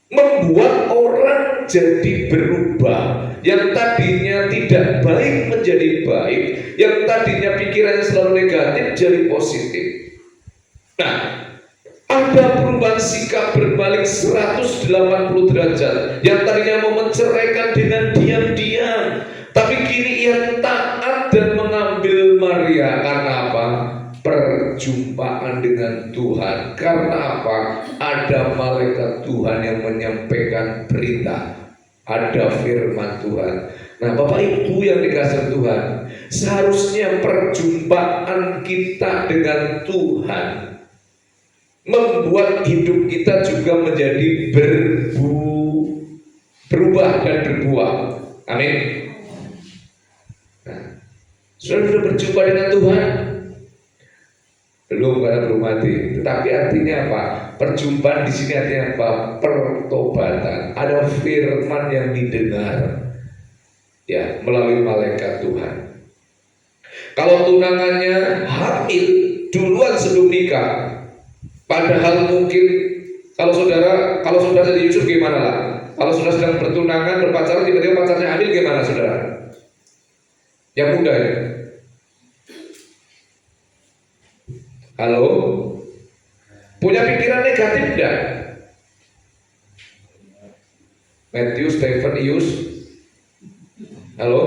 membuat orang jadi berubah. Yang tadinya tidak baik menjadi baik, yang tadinya pikirannya selalu negatif jadi positif. Nah, ada perubahan sikap berbalik 180 derajat. Yang tadinya mau menceraikan dengan diam-diam, tapi kini ia taat dan mengambil Maria. Karena apa? Perjumpaan dengan Tuhan. Karena apa? Ada malaikat Tuhan yang menyampaikan berita, ada firman Tuhan. Nah, Bapak Ibu yang dikasihi Tuhan, seharusnya perjumpaan kita dengan Tuhan membuat hidup kita juga menjadi berubah dan berbuah. Amin. Nah, Sudah berjumpa dengan Tuhan? Belum, karena belum mati. Tetapi artinya apa? Perjumpaan di sini artinya apa? Pertobatan. Ada firman yang didengar, ya, melalui malaikat Tuhan. Kalau tunangannya hamil duluan sebelum nikah, padahal mungkin kalau saudara jadi Yusuf gimana lah? Kalau sudah sedang bertunangan, berpacaran, tiba-tiba pacarnya hamil gimana saudara? Yang muda ya? Halo? Punya pikiran negatif enggak? Matthew, Stephen, Ius? Halo?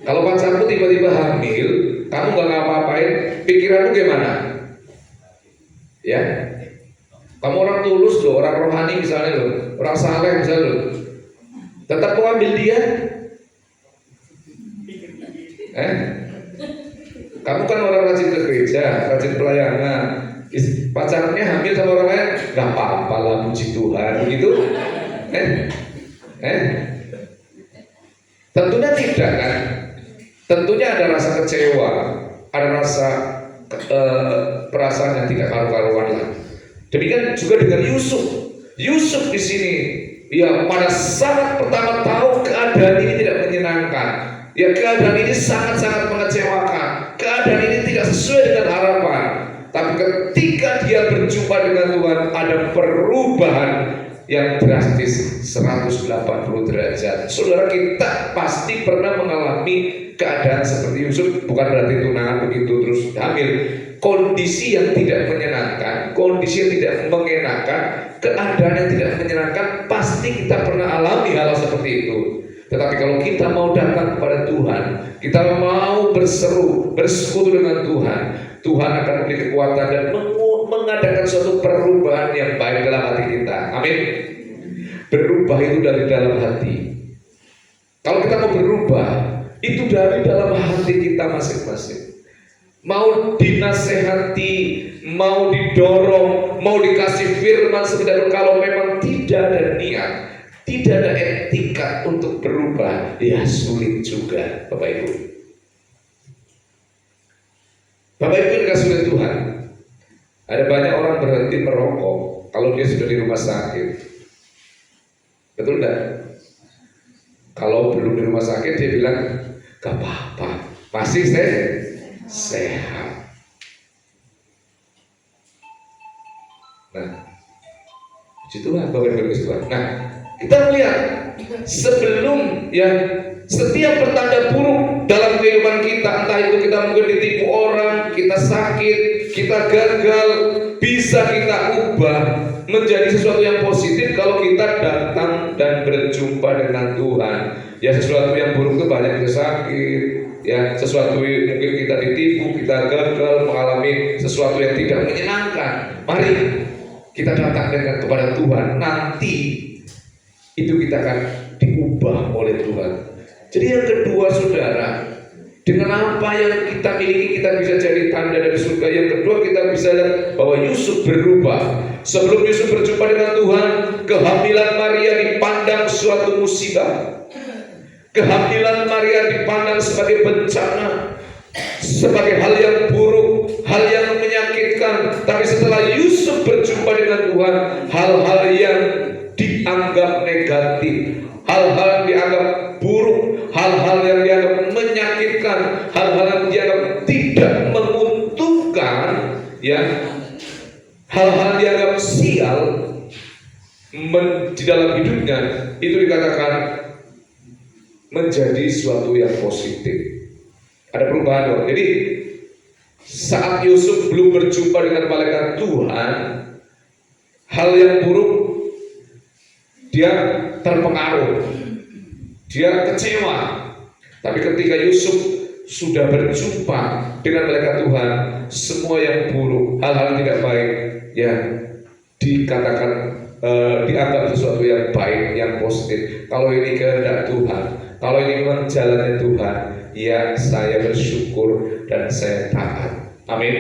Kalau pacarmu tiba-tiba hamil, kamu gak ngapa-ngapain, pikiranmu gimana? Ya? Kamu orang tulus loh, orang rohani misalnya loh, orang saleh misalnya loh, tetap mau ambil dia? Kamu kan orang rajin ke gereja, rajin pelayanan, pacarnya hamil sama orang lain, gak apa-apa lah, puji Tuhan, begitu? Tentunya tidak kan? Tentunya ada rasa kecewa, ada rasa perasaan yang tidak karu-karuan lah. Demikian juga dengan Yusuf. Yusuf di sini, ya, pada saat pertama tahu keadaan ini tidak menyenangkan, ya, keadaan ini sangat-sangat mengecewakan, keadaan ini tidak sesuai dengan harapan. Tapi ketika dia berjumpa dengan Tuhan, ada perubahan yang drastis 180 derajat. Saudara, kita pasti pernah mengalami keadaan seperti Yusuf, bukan berarti tunangan begitu terus hamil. Kondisi yang tidak menyenangkan, kondisi yang tidak mengenakan, keadaan yang tidak menyenangkan, pasti kita pernah alami hal seperti itu. Tetapi kalau kita mau datang kepada Tuhan, kita mau berseru, bersekutu dengan Tuhan, Tuhan akan memberi kekuatan dan mengadakan suatu perubahan yang baik dalam hati kita. Amin. Berubah itu dari dalam hati. Kalau kita mau berubah, itu dari dalam hati kita masing-masing. Mau dinasehati, mau didorong, mau dikasih firman sekedar, kalau memang tidak ada niat, tidak ada etika untuk berubah, ya sulit juga, Bapak Ibu. Bapak Ibu dikasih oleh Tuhan. Ada banyak orang berhenti merokok kalau dia sudah di rumah sakit. Betul enggak? Kalau belum di rumah sakit dia bilang, gak apa-apa, masih sehat. Nah, puji Tuhan, Bapak Ibu Tuhan. Nah, kita melihat sebelum, ya, setiap pertanda buruk dalam kehidupan kita, entah itu kita mungkin ditipu orang, kita sakit, kita gagal, bisa kita ubah menjadi sesuatu yang positif kalau kita datang dan berjumpa dengan Tuhan. Ya, sesuatu yang buruk itu banyak, kita sakit, ya, sesuatu mungkin kita ditipu, kita gagal, mengalami sesuatu yang tidak menyenangkan. Mari kita datang dengan kepada Tuhan, nanti itu kita akan diubah oleh Tuhan. Jadi yang kedua, saudara, dengan apa yang kita miliki kita bisa jadi tanda dari surga. Yang kedua, kita bisa lihat bahwa Yusuf berubah. Sebelum Yusuf berjumpa dengan Tuhan, kehamilan Maria dipandang suatu musibah. Kehamilan Maria dipandang sebagai bencana, sebagai hal yang buruk, hal yang menyakitkan. Tapi setelah Yusuf berjumpa dengan Tuhan, hal-hal yang dianggap negatif, hal-hal yang dianggap buruk, hal-hal yang dianggap menyakitkan, hal-hal yang dianggap tidak menguntungkan, ya, hal-hal yang dianggap sial di dalam hidupnya, itu dikatakan menjadi suatu yang positif. Ada perubahan dong. Jadi saat Yusuf belum berjumpa dengan malaikat Tuhan, hal yang buruk, dia terpengaruh, dia kecewa. Tapi ketika Yusuf sudah berjumpa dengan malaikat Tuhan, semua yang buruk, hal-hal yang tidak baik, ya, dikatakan dianggap sesuatu yang baik, yang positif. Kalau ini kehendak Tuhan, kalau ini memang jalannya Tuhan, ya, saya bersyukur dan saya taat. Amin.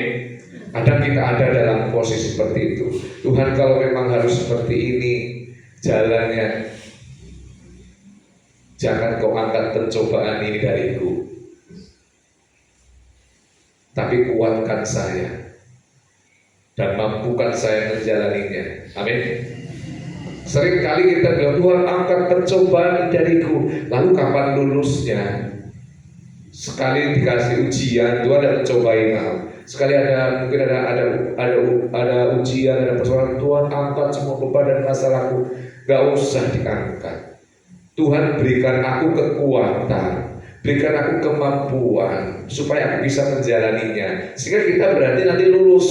Kadang kita ada dalam posisi seperti itu. Tuhan, kalau memang harus seperti ini jalannya, jangan kau angkat pencobaan ini dariku. tapi kuatkan saya dan mampukan saya menjalaninya. Amin. Sering kali kita bilang, Tuhan angkat pencobaan dariku, lalu kapan lulusnya? Sekali dikasih ujian, Tuhan ada mencobai kamu. Sekali mungkin ada ujian, ada persoalan, Tuhan angkat semua beban dan masalahku. Gak usah diangkat. Tuhan berikan aku kekuatan, berikan aku kemampuan supaya aku bisa menjalaninya. Sehingga kita berarti nanti lulus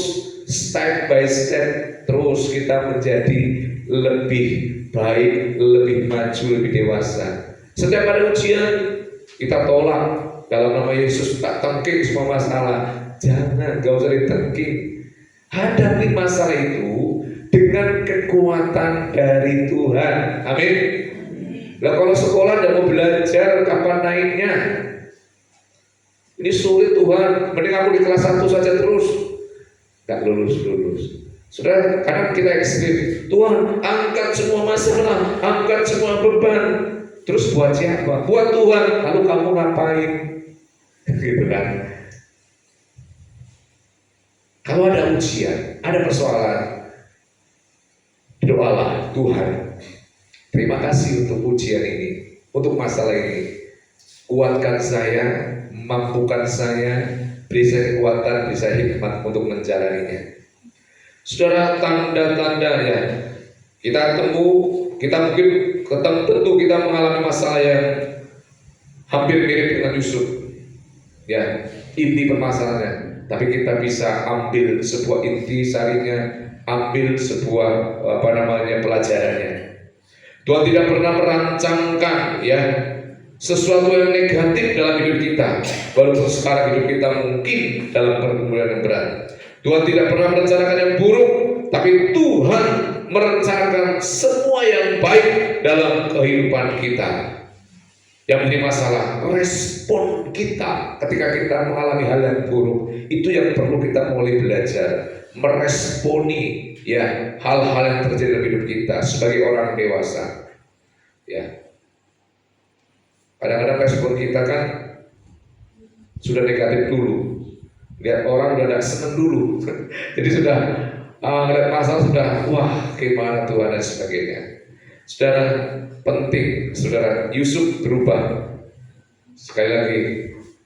step by step, terus kita menjadi lebih baik, lebih maju, lebih dewasa. Setiap ada ujian kita tolak dalam nama Yesus, tak tengking semua masalah. Jangan, gak usah ditengking. Hadapi masalah itu dengan kekuatan dari Tuhan. Amin. Nah, kalau sekolah tidak mau belajar, kapan naiknya? Ini sulit Tuhan, mending aku di kelas 1 saja terus. Gak lulus. Saudara, kadang kita ekstrim. Tuhan, angkat semua masalah, angkat semua beban. Terus buat siapa? Buat Tuhan. Lalu kamu ngapain? Gitu kan? Kalau ada ujian, ada persoalan, doalah, Tuhan, terima kasih untuk ujian ini, untuk masalah ini. Kuatkan saya, mampukan saya, beri saya kekuatan, beri saya hikmat untuk menjalaninya. Saudara, tanda-tanda ya, kita mungkin tentu kita mengalami masalah yang hampir mirip dengan Yusuf. Ya, inti permasalahannya. Tapi kita bisa ambil sebuah inti sarinya, ambil sebuah pelajarannya. Tuhan tidak pernah merancangkan ya sesuatu yang negatif dalam hidup kita, walaupun sekarang hidup kita mungkin dalam pergumulan yang berat. Tuhan tidak pernah merencanakan yang buruk, tapi Tuhan merencanakan semua yang baik dalam kehidupan kita. Yang menjadi masalah, respon kita ketika kita mengalami hal yang buruk, itu yang perlu kita mulai belajar, meresponi ya hal-hal yang terjadi dalam hidup kita sebagai orang dewasa. Ya, kadang-kadang respon kita kan sudah negatif dulu, lihat orang udah tidak seneng dulu, jadi sudah ada masalah sudah wah gimana Tuhan dan sebagainya. Saudara, penting saudara, Yusuf berubah sekali lagi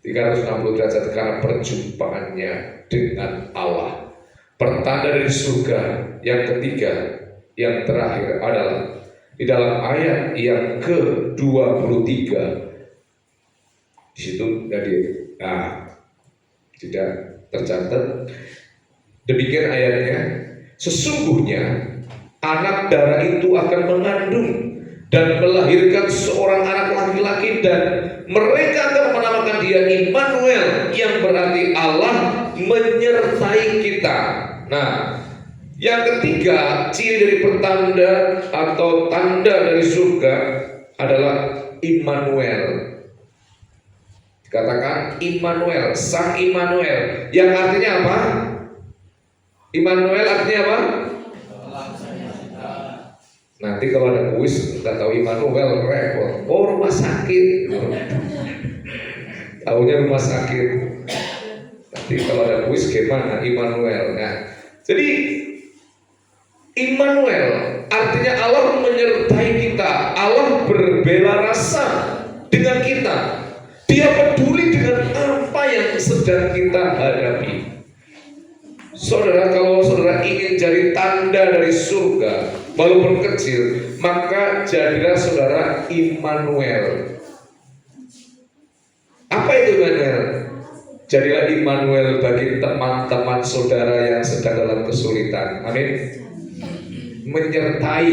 360 derajat karena perjumpaannya dengan Allah. Pertanda dari surga yang ketiga, yang terakhir adalah di dalam ayat yang ke-23. Di situ tadi tidak tercatat. Demikian ayatnya, sesungguhnya anak darah itu akan mengandung dan melahirkan seorang anak laki-laki, dan mereka akan menamakan dia Immanuel, yang berarti Allah menyertai kita. Nah, yang ketiga, ciri dari pertanda atau tanda dari surga adalah Immanuel. Dikatakan Immanuel, Sang Immanuel, yang artinya apa? Immanuel artinya apa? Nanti kalau ada kuis kita tahu Immanuel repot. Oh, rumah sakit. Tahunya rumah sakit. Nanti kalau ada kuis gimana Immanuel? Nah, jadi Immanuel artinya Allah menyertai kita. Allah berbela rasa dengan kita. Dia peduli dengan apa yang sedang kita hadapi. Saudara, kalau saudara ingin jadi tanda dari surga, walaupun kecil, maka jadilah saudara Immanuel. Apa itu Immanuel? Jadilah Immanuel bagi teman-teman saudara yang sedang dalam kesulitan. Amin. Menyertai,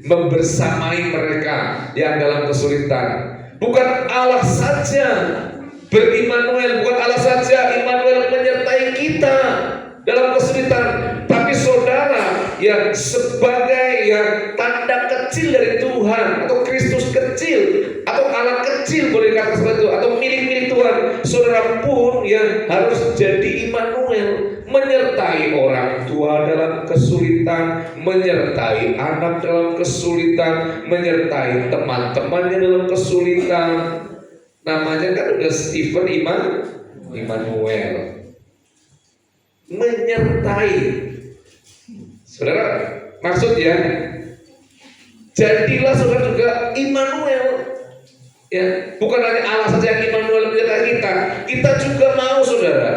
membersamai mereka yang dalam kesulitan. Bukan Allah saja berimmanuel, bukan Allah saja Immanuel menyertai kita dalam kesulitan, tapi saudara yang sebagai yang tanda kecil dari Tuhan, atau Kristus kecil, atau Allah kecil boleh dikatakan seperti itu, atau milik-milik Tuhan, saudara pun yang harus jadi Immanuel, menyertai orang tua dalam kesulitan, menyertai anak dalam kesulitan, menyertai teman-temannya dalam kesulitan. Namanya kan udah Stephen Immanuel. menyertai. Saudara, maksudnya jadilah saudara juga Immanuel. Ya, bukan hanya Allah saja yang Immanuel menyertai kita, kita juga mau saudara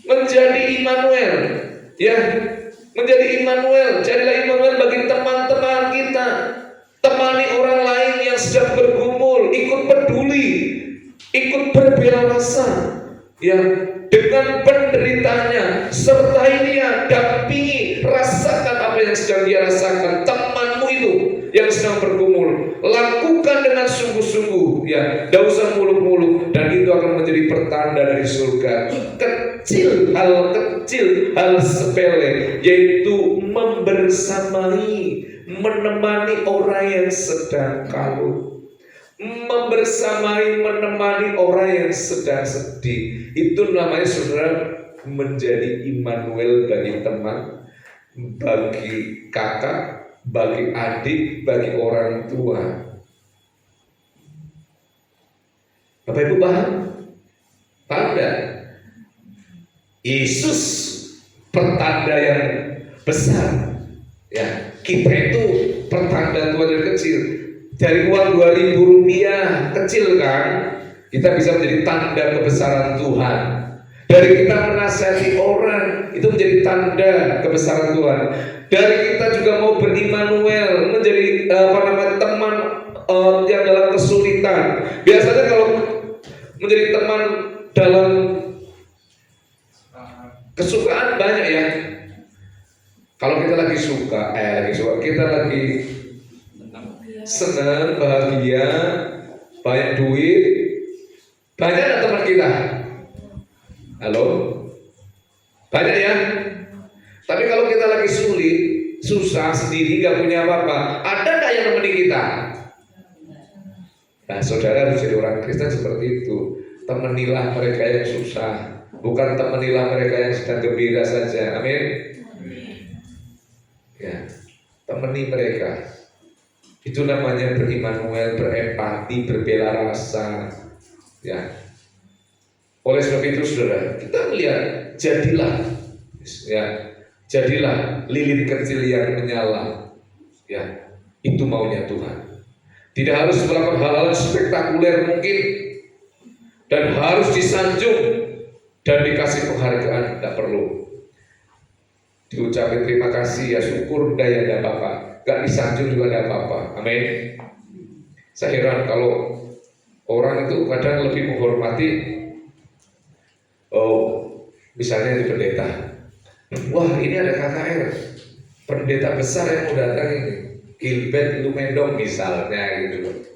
menjadi Immanuel. Ya, menjadi Immanuel. Jadilah Immanuel bagi teman-teman kita. Temani orang lain yang sedang bergumul, ikut peduli, ikut berbela rasa, ya, dengan penderitanya, sertai dia, dampingi, rasakan apa yang sedang dia rasakan. Temanmu itu yang sedang bergumul, lakukan dengan sungguh-sungguh, ya, tidak usah muluk-muluk, dan itu akan menjadi pertanda dari surga. Kecil, hal sepele, yaitu membersamai, menemani orang yang sedang kalut, menemani orang yang sedang sedih. Itu namanya saudara menjadi Immanuel bagi teman, bagi kakak, bagi adik, bagi orang tua. Bapak Ibu paham? Paham tidak? Yesus pertanda yang besar. Ya, kita itu pertanda Tuhan dari kecil. Dari uang 2.000 rupiah kecil kan, kita bisa menjadi tanda kebesaran Tuhan. Dari kita menasihati orang, itu menjadi tanda kebesaran Tuhan. Dari kita juga mau berimmanuel, menjadi teman yang dalam kesulitan. Biasanya kalau menjadi teman dalam kesukaan banyak ya. Kalau kita lagi suka, kita lagi senang, bahagia, banyak duit, banyak ada teman kita. Halo? Banyak ya? Tapi kalau kita lagi sulit, susah, sendiri, gak punya apa-apa, ada gak yang nemenin kita? Nah, saudara harus jadi orang Kristen seperti itu. Temanilah mereka yang susah, bukan temanilah mereka yang sedang gembira saja. Amin. Ya, temani mereka. Itu namanya berimmanuel, berempati, berbela rasa. Ya. Oleh sebab itu saudara, kita melihat jadilah lilin kecil yang menyala. Ya, itu maunya Tuhan. Tidak harus melakukan hal-hal spektakuler mungkin, dan harus disanjung dan dikasih penghargaan, tidak perlu. Diucapin terima kasih, ya syukur, ya tidak apa-apa. Gak disanjung juga tidak apa-apa. Amin. Saya heran kalau orang itu kadang lebih menghormati, misalnya di pendeta. Wah, ini ada KKR, pendeta besar yang mau datang ini, Gilbert Lumendong misalnya gitu.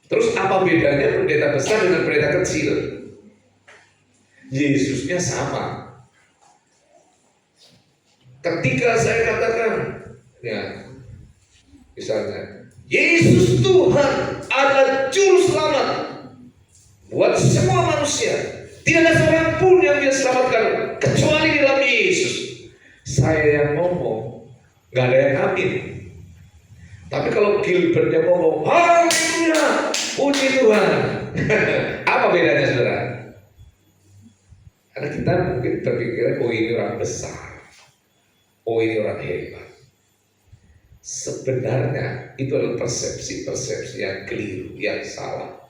Terus apa bedanya pendeta besar dengan pendeta kecil? Yesusnya sama. Ketika saya katakan, ya, misalnya, Yesus Tuhan adalah juru selamat buat semua manusia. Tidak ada seorang pun yang dia selamatkan kecuali di dalam Yesus. Saya yang ngomong, nggak ada yang amin. Tapi kalau Gilbert yang ngomong, haleluya, puji Tuhan. Apa bedanya saudara? Karena kita mungkin berpikir, oh ini orang besar. Oh ini orang hebat. Sebenarnya itu adalah persepsi yang keliru, yang salah.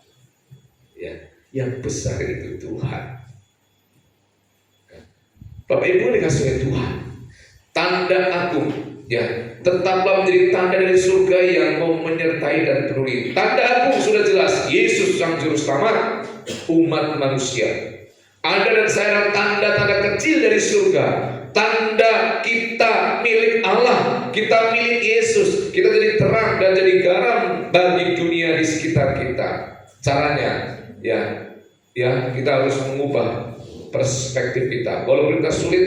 Ya, yang besar itu Tuhan. Bapak Ibu dikasih oleh Tuhan. Tanda agung, ya, tetaplah menjadi tanda dari surga yang mau menyertai dan peduli. Tanda agung sudah jelas, Yesus sang juru selamat umat manusia. Anda dan saya tanda-tanda kecil dari surga. Tanda kita milik Allah, kita milik Yesus, kita jadi terang dan jadi garam bagi dunia di sekitar kita. Caranya, ya kita harus mengubah perspektif kita. Walaupun kita sulit,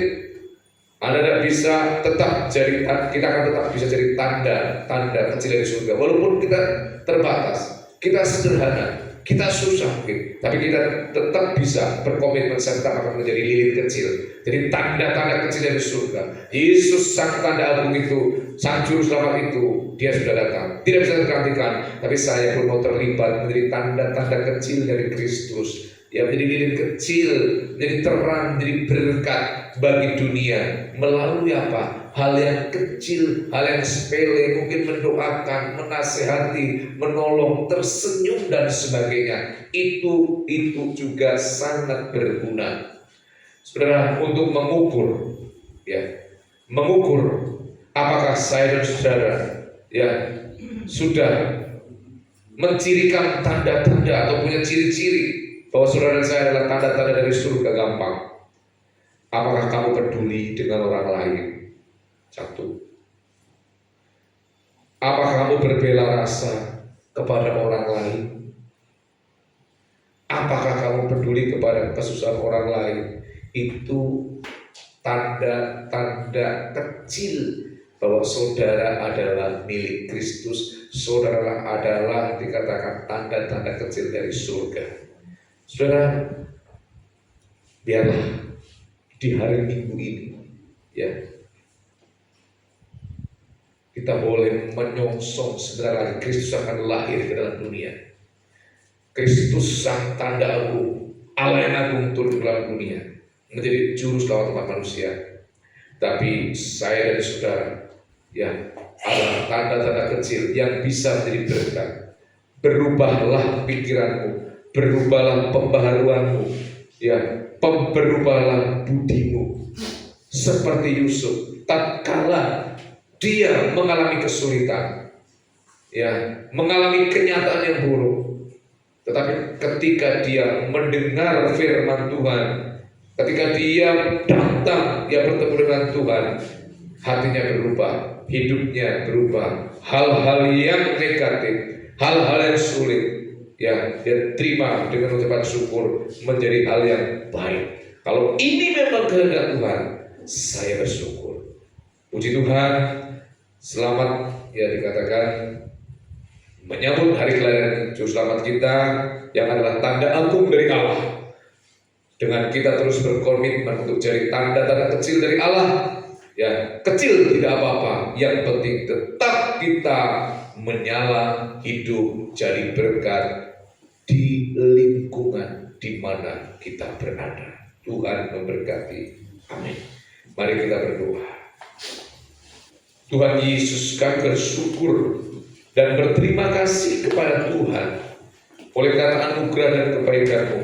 Anda tidak bisa tetap jadi, kita akan tetap bisa jadi tanda kecil dari surga. Walaupun kita terbatas, kita sederhana, kita susah mungkin, tapi kita tetap bisa berkomitmen serta akan menjadi lilin kecil. Jadi tanda-tanda kecil dari surga. Yesus sang tanda agung itu, sang juru selamat itu, dia sudah datang. Tidak bisa tergantikan, tapi saya pun mau terlibat menjadi tanda-tanda kecil dari Kristus. ya menjadi lilin kecil, menjadi terang, menjadi berkat bagi dunia melalui apa? Hal yang kecil, hal yang sepele, mungkin mendoakan, menasehati, menolong, tersenyum dan sebagainya. Itu juga sangat berguna. Saudara, untuk mengukur, ya, mengukur apakah saya dan saudara, ya, sudah mencirikan tanda-tanda atau punya ciri-ciri bahwa saudara dan saya adalah tanda-tanda dari surga gampang. Apakah kamu peduli dengan orang lain? Satu. Apakah kamu berbela rasa kepada orang lain? Apakah kamu peduli kepada kesusahan orang lain? Itu tanda-tanda kecil bahwa saudara adalah milik Kristus. Saudara adalah dikatakan tanda-tanda kecil dari surga. Saudara, biarlah di hari Minggu ini, ya, kita boleh menyongsong sebentar lagi Kristus akan lahir ke dalam dunia. Kristus sang tanda agung, Allah yang agung turun ke dalam dunia, menjadi juru selamat umat manusia. Tapi saya dan saudara, ya, adalah tanda-tanda kecil yang bisa menjadi berkat. Berubahlah pikiranmu, berubahlah pembaharuanmu, ya, berubahlah budimu. Seperti Yusuf, tatkala dia mengalami kesulitan, ya, mengalami kenyataan yang buruk, tetapi ketika dia mendengar firman Tuhan, ketika dia datang, dia bertemu dengan Tuhan, hatinya berubah, hidupnya berubah. Hal-hal yang negatif, hal-hal yang sulit, ya, dia terima dengan ucapan syukur menjadi hal yang baik. Kalau ini memang kehendak Tuhan, saya bersyukur. Puji Tuhan. Selamat, ya, dikatakan menyambut hari kelahiran Juru Selamat kita yang adalah tanda agung dari Allah. Dengan kita terus berkomitmen untuk jadi tanda-tanda kecil dari Allah, ya, kecil tidak apa-apa, yang penting tetap kita menyala, hidup, jadi berkat di lingkungan di mana kita berada. Tuhan memberkati. Amin. Mari kita berdoa. Tuhan Yesus, kami bersyukur dan berterima kasih kepada Tuhan oleh karena anugerah dan kebaikan-Mu.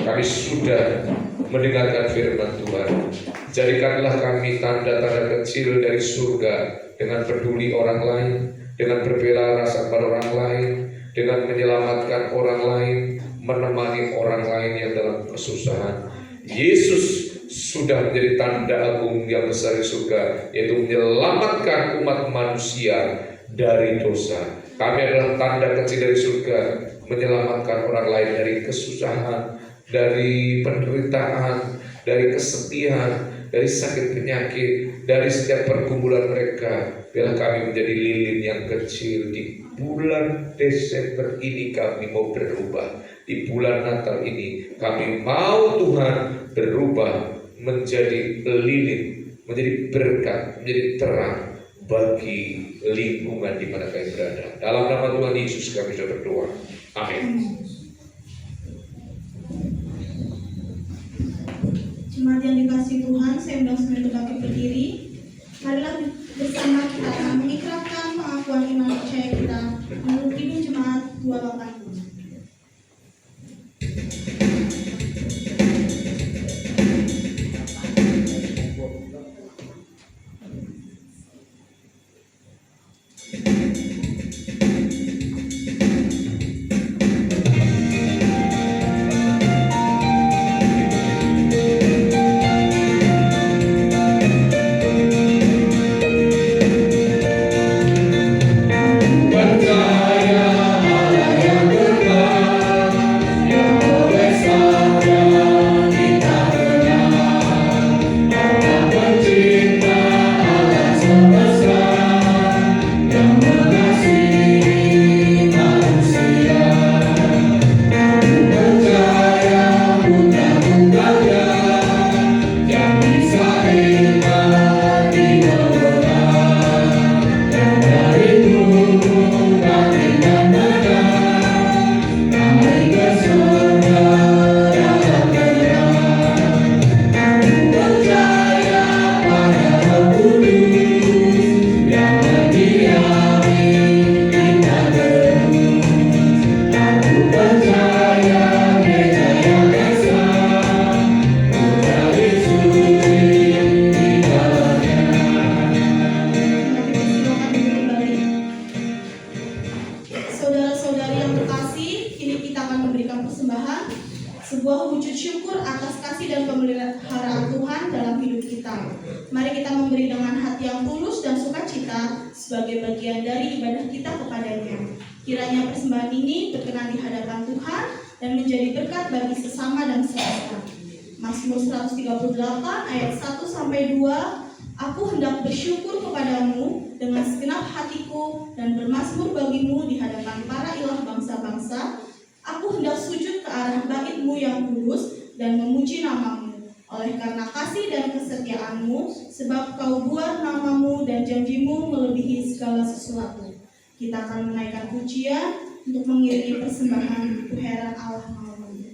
Kami sudah mendengarkan firman Tuhan. Jadikanlah kami tanda-tanda kecil dari surga dengan peduli orang lain, dengan berbela rasa kepada orang lain, dengan menyelamatkan orang lain, menemani orang lain yang dalam kesusahan. Yesus sudah menjadi tanda agung yang besar di surga, yaitu menyelamatkan umat manusia dari dosa. Kami adalah tanda kecil dari surga, menyelamatkan orang lain dari kesusahan, dari penderitaan, dari kesedihan, dari sakit penyakit, dari setiap pergumulan mereka. Biarlah kami menjadi lilin yang kecil. Di bulan Desember ini kami mau berubah. Di bulan Natal ini kami mau Tuhan berubah menjadi lilin, menjadi berkat, menjadi terang bagi lingkungan di mana kami berada. Dalam nama Tuhan Yesus kami sudah berdoa. Amin. Jemaat yang dikasihi Tuhan, saya undang semua untuk bangkit berdiri. Marilah bersama kita mengikrarkan pengakuan iman percaya kita menurut Ibu Jemaat 280. Percaya Allah yang Natal. Mari kita memberi dengan hati yang tulus dan sukacita sebagai bagian dari ibadah kita kepadanya. Kiranya persembahan ini berkenan di hadapan Tuhan dan menjadi berkat bagi sesama dan semesta. Mazmur 138 ayat 1-2. Aku hendak bersyukur kepadamu dengan segenap hatiku dan bermazmur bagimu di hadapan para ilah bangsa-bangsa. Aku hendak sujud ke arah bait-Mu yang kudus dan memuji nama-Mu. Oleh karena kasih dan kesetiaan-Mu, sebab Kau buat nama-Mu dan janji-Mu melebihi segala sesuatu. Kita akan menaikkan pujian untuk mengiringi persembahan Tuhan Allah malam ini.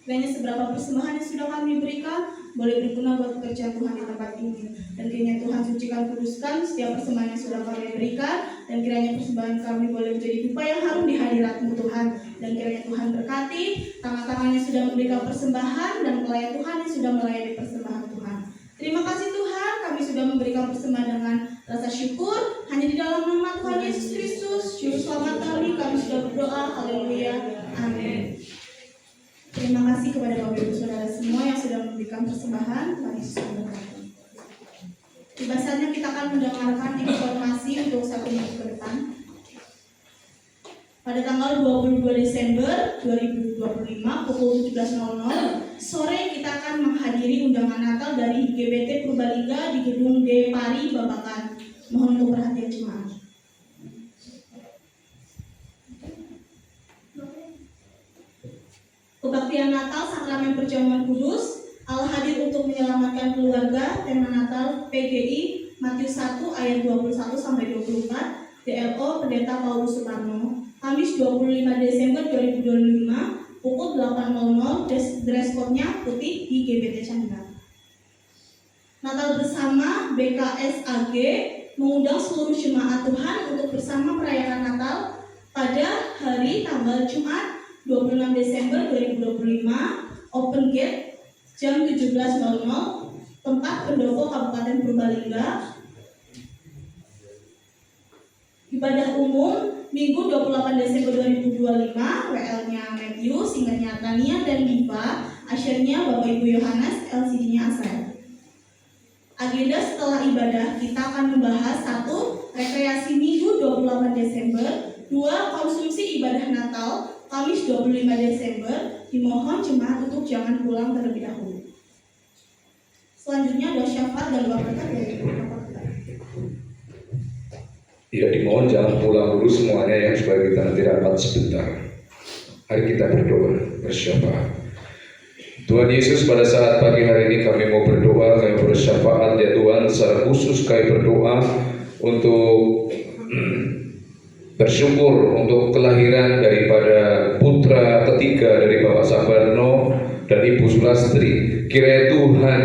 Kiranya seberapa persembahan yang sudah kami berikan boleh berguna buat pekerjaan Tuhan di tempat ini. Dan kiranya Tuhan sucikan kuduskan setiap persembahan yang sudah kami berikan. Dan kiranya persembahan kami boleh menjadi dupa yang harum di hadirat-Mu Tuhan. Dan kiranya Tuhan berkati tangan-tangan yang sudah memberikan persembahan dan pelayan Tuhan yang sudah melayani persembahan Tuhan. Terima kasih Tuhan, kami sudah memberikan persembahan dengan rasa syukur hanya di dalam nama Tuhan Yesus Kristus, Juru Selamat kami sudah berdoa. Haleluya. Amin. Terima kasih kepada Bapak Ibu Saudara semua yang sudah memberikan persembahan. Tuhan Yesus memberkati. Tiba saatnya kita akan mendengarkan informasi untuk 1 minggu ke depan. Pada tanggal 22 Desember 2025 pukul 17.00 sore kita akan menghadiri undangan Natal dari GBT Purbalingga di Gedung D Pari Babakan. Mohon untuk perhatian jemaat. Kebaktian Natal Sakramen Perjamuan Kudus, Allah hadir untuk menyelamatkan keluarga. Tema Natal PGI Matius 1 ayat 21-24. DLO Pendeta Paulus Suparno. Kamis 25 Desember 2025 pukul 8.00. Dress code-nya putih di GBT Chandra. Natal bersama BKSAG mengundang seluruh jemaat Tuhan untuk bersama merayakan Natal pada hari tanggal Jumat 26 Desember 2025, open gate jam 17.00, tempat pendopo Kabupaten Purbalingga. Ibadah umum Minggu 28 Desember 2025, WL-nya Matthew, singkatnya Tania dan Diva, asyirnya Bapak Ibu Yohanes, LCD-nya Asal. Agenda setelah ibadah kita akan membahas 1. Rekreasi Minggu 28 Desember 2. Konsumsi ibadah Natal Kamis 25 Desember. Dimohon jemaat untuk jangan pulang terlebih dahulu. Selanjutnya doa syafaat dan doa berkat dari Bapak. Ya, dimohon jangan pulang dulu semuanya ya, supaya kita nanti rapat sebentar. Hari kita berdoa bersyafaat. Tuhan Yesus, pada saat pagi hari ini kami mau berdoa, kami bersyafaat ya Tuhan. Secara khusus kami berdoa untuk bersyukur untuk kelahiran daripada putra ketiga dari Bapak Sabarno dan Ibu Sulastri. Kiranya Tuhan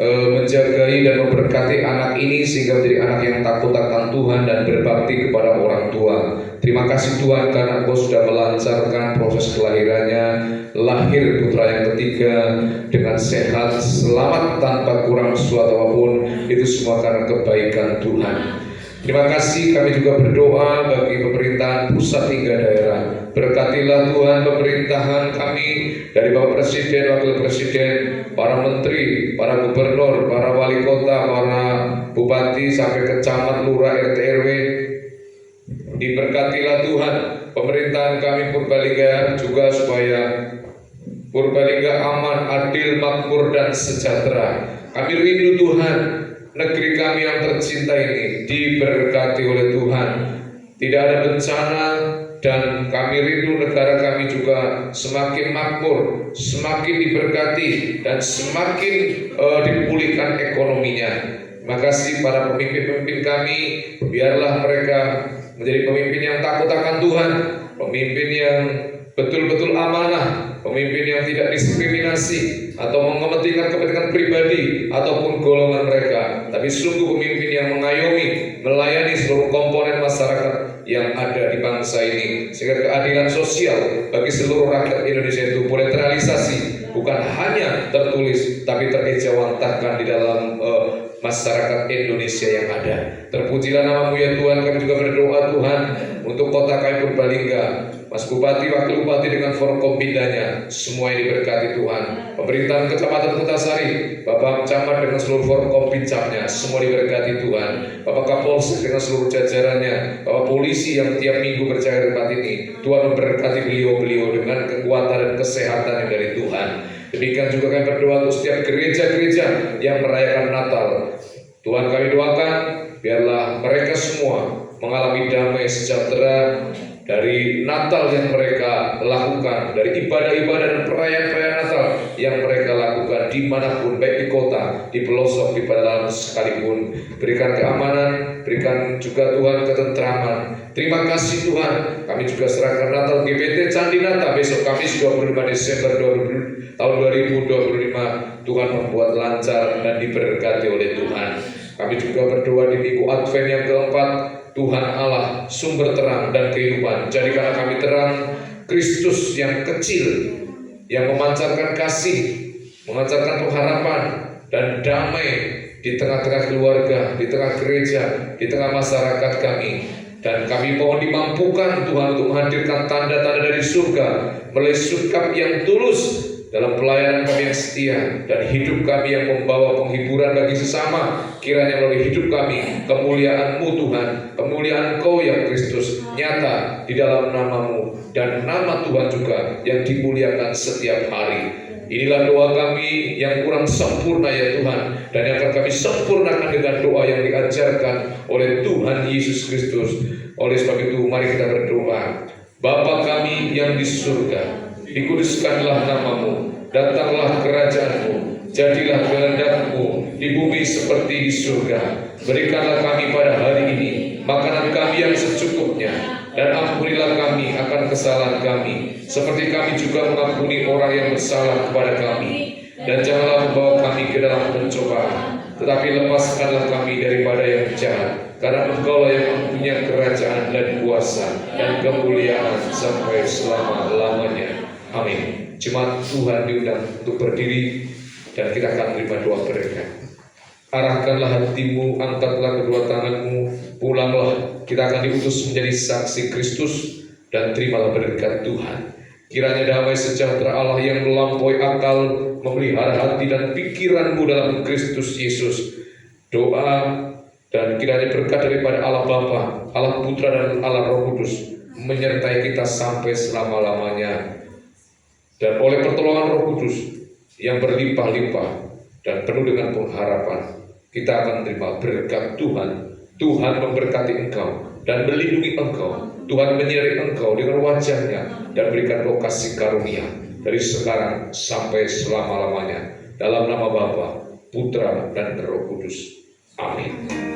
menjagai dan memberkati anak ini sehingga menjadi anak yang takut akan Tuhan dan berbakti kepada orang tua. Terima kasih Tuhan karena Engkau sudah melancarkan proses kelahirannya, lahir putra yang ketiga dengan sehat, selamat tanpa kurang sesuatu apapun. Itu semua karena kebaikan Tuhan. Terima kasih, kami juga berdoa bagi pemerintahan pusat hingga daerah. Berkatilah Tuhan pemerintahan kami dari Bapak Presiden, Wakil Presiden, para menteri, para gubernur, para wali kota, para bupati sampai ke camat, lurah, RT RW. Diberkatilah Tuhan pemerintahan kami Purbalingga juga supaya Purbalingga aman, adil, makmur dan sejahtera. Kami rindu Tuhan negeri kami yang tercinta ini diberkati oleh Tuhan. Tidak ada bencana dan kami rindu negara kami juga semakin makmur, semakin diberkati dan semakin dipulihkan ekonominya. Terima kasih para pemimpin-pemimpin kami, biarlah mereka menjadi pemimpin yang takut akan Tuhan, pemimpin yang betul-betul amanah, pemimpin yang tidak diskriminasi atau mementingkan kepentingan pribadi ataupun golongan mereka, tapi sungguh pemimpin yang mengayomi, melayani seluruh komponen masyarakat yang ada di bangsa ini, sehingga keadilan sosial bagi seluruh rakyat Indonesia itu boleh terrealisasi, bukan hanya tertulis tapi terejawantahkan di dalam masyarakat Indonesia yang ada. Terpujilah nama-Mu ya Tuhan. Kami juga berdoa Tuhan untuk kota kami Purbalingga, Mas Bupati, Wakil Bupati dengan Forkompindanya, semua yang diberkati Tuhan. Pemerintahan Kecamatan Kutasari, Bapak Camat dengan seluruh Forkompinjamnya, semua diberkati Tuhan. Bapak Kapolsek dengan seluruh jajarannya, Bapak Polisi yang tiap minggu berjaga di tempat ini, Tuhan memberkati beliau-beliau dengan kekuatan dan kesehatan yang dari Tuhan. Demikian juga kami berdoa untuk setiap gereja-gereja yang merayakan Natal. Tuhan kami doakan, biarlah mereka semua mengalami damai sejahtera dari Natal yang mereka lakukan, dari ibadah-ibadah dan perayaan-perayaan Natal yang mereka lakukan dimanapun, baik di kota, di pelosok, di pedalaman sekalipun. Berikan keamanan, berikan juga Tuhan ketentraman. Terima kasih Tuhan. Kami juga serahkan Natal GBT Candi Nata besok Kamis 25 Desember tahun 2025. Tuhan membuat lancar dan diberkati oleh Tuhan. Kami juga berdoa di minggu Advent yang keempat, Tuhan Allah sumber terang dan kehidupan, jadikanlah kami terang Kristus yang kecil, yang memancarkan kasih, memancarkan pengharapan dan damai di tengah-tengah keluarga, di tengah gereja, di tengah masyarakat kami. Dan kami mohon dimampukan Tuhan untuk menghadirkan tanda-tanda dari surga melalui sikap yang tulus dalam pelayanan kami yang setia dan hidup kami yang membawa penghiburan bagi sesama. Kiranya melalui hidup kami kemuliaan-Mu Tuhan, kemuliaan Kau yang Kristus nyata di dalam nama-Mu dan nama Tuhan juga yang dimuliakan setiap hari. Inilah doa kami yang kurang sempurna ya Tuhan, dan yang akan kami sempurnakan dengan doa yang diajarkan oleh Tuhan Yesus Kristus. Oleh sebab itu mari kita berdoa. Bapa kami yang di surga, dikuduskanlah nama-Mu, datanglah kerajaan-Mu, jadilah kehendak-Mu di bumi seperti di surga. Berikanlah kami pada hari ini makanan kami yang secukupnya, dan ampunilah kami akan kesalahan kami, seperti kami juga mengampuni orang yang bersalah kepada kami. Dan janganlah membawa kami ke dalam pencobaan, tetapi lepaskanlah kami daripada yang jahat. Karena Engkau-lah yang mempunyai kerajaan dan kuasa dan kemuliaan sampai selama-lamanya. Amin. Jemaat Tuhan diundang untuk berdiri dan kita akan menerima doa berkat. Arahkanlah hatimu, angkatlah kedua tanganmu, pulanglah. Kita akan diutus menjadi saksi Kristus dan terimalah berkat Tuhan. Kiranya damai sejahtera Allah yang melampaui akal memelihara hati dan pikiranmu dalam Kristus Yesus. doa dan kiranya berkat daripada Allah Bapa, Allah Putra dan Allah Roh Kudus menyertai kita sampai selama-lamanya. Dan oleh pertolongan Roh Kudus yang berlimpah-limpah dan penuh dengan pengharapan, kita akan menerima berkat Tuhan. Tuhan memberkati engkau dan melindungi engkau. Tuhan menyertai engkau dengan wajah-Nya dan berikan engkau kasih karunia dari sekarang sampai selama-lamanya. Dalam nama Bapa, Putra, dan Roh Kudus. Amin.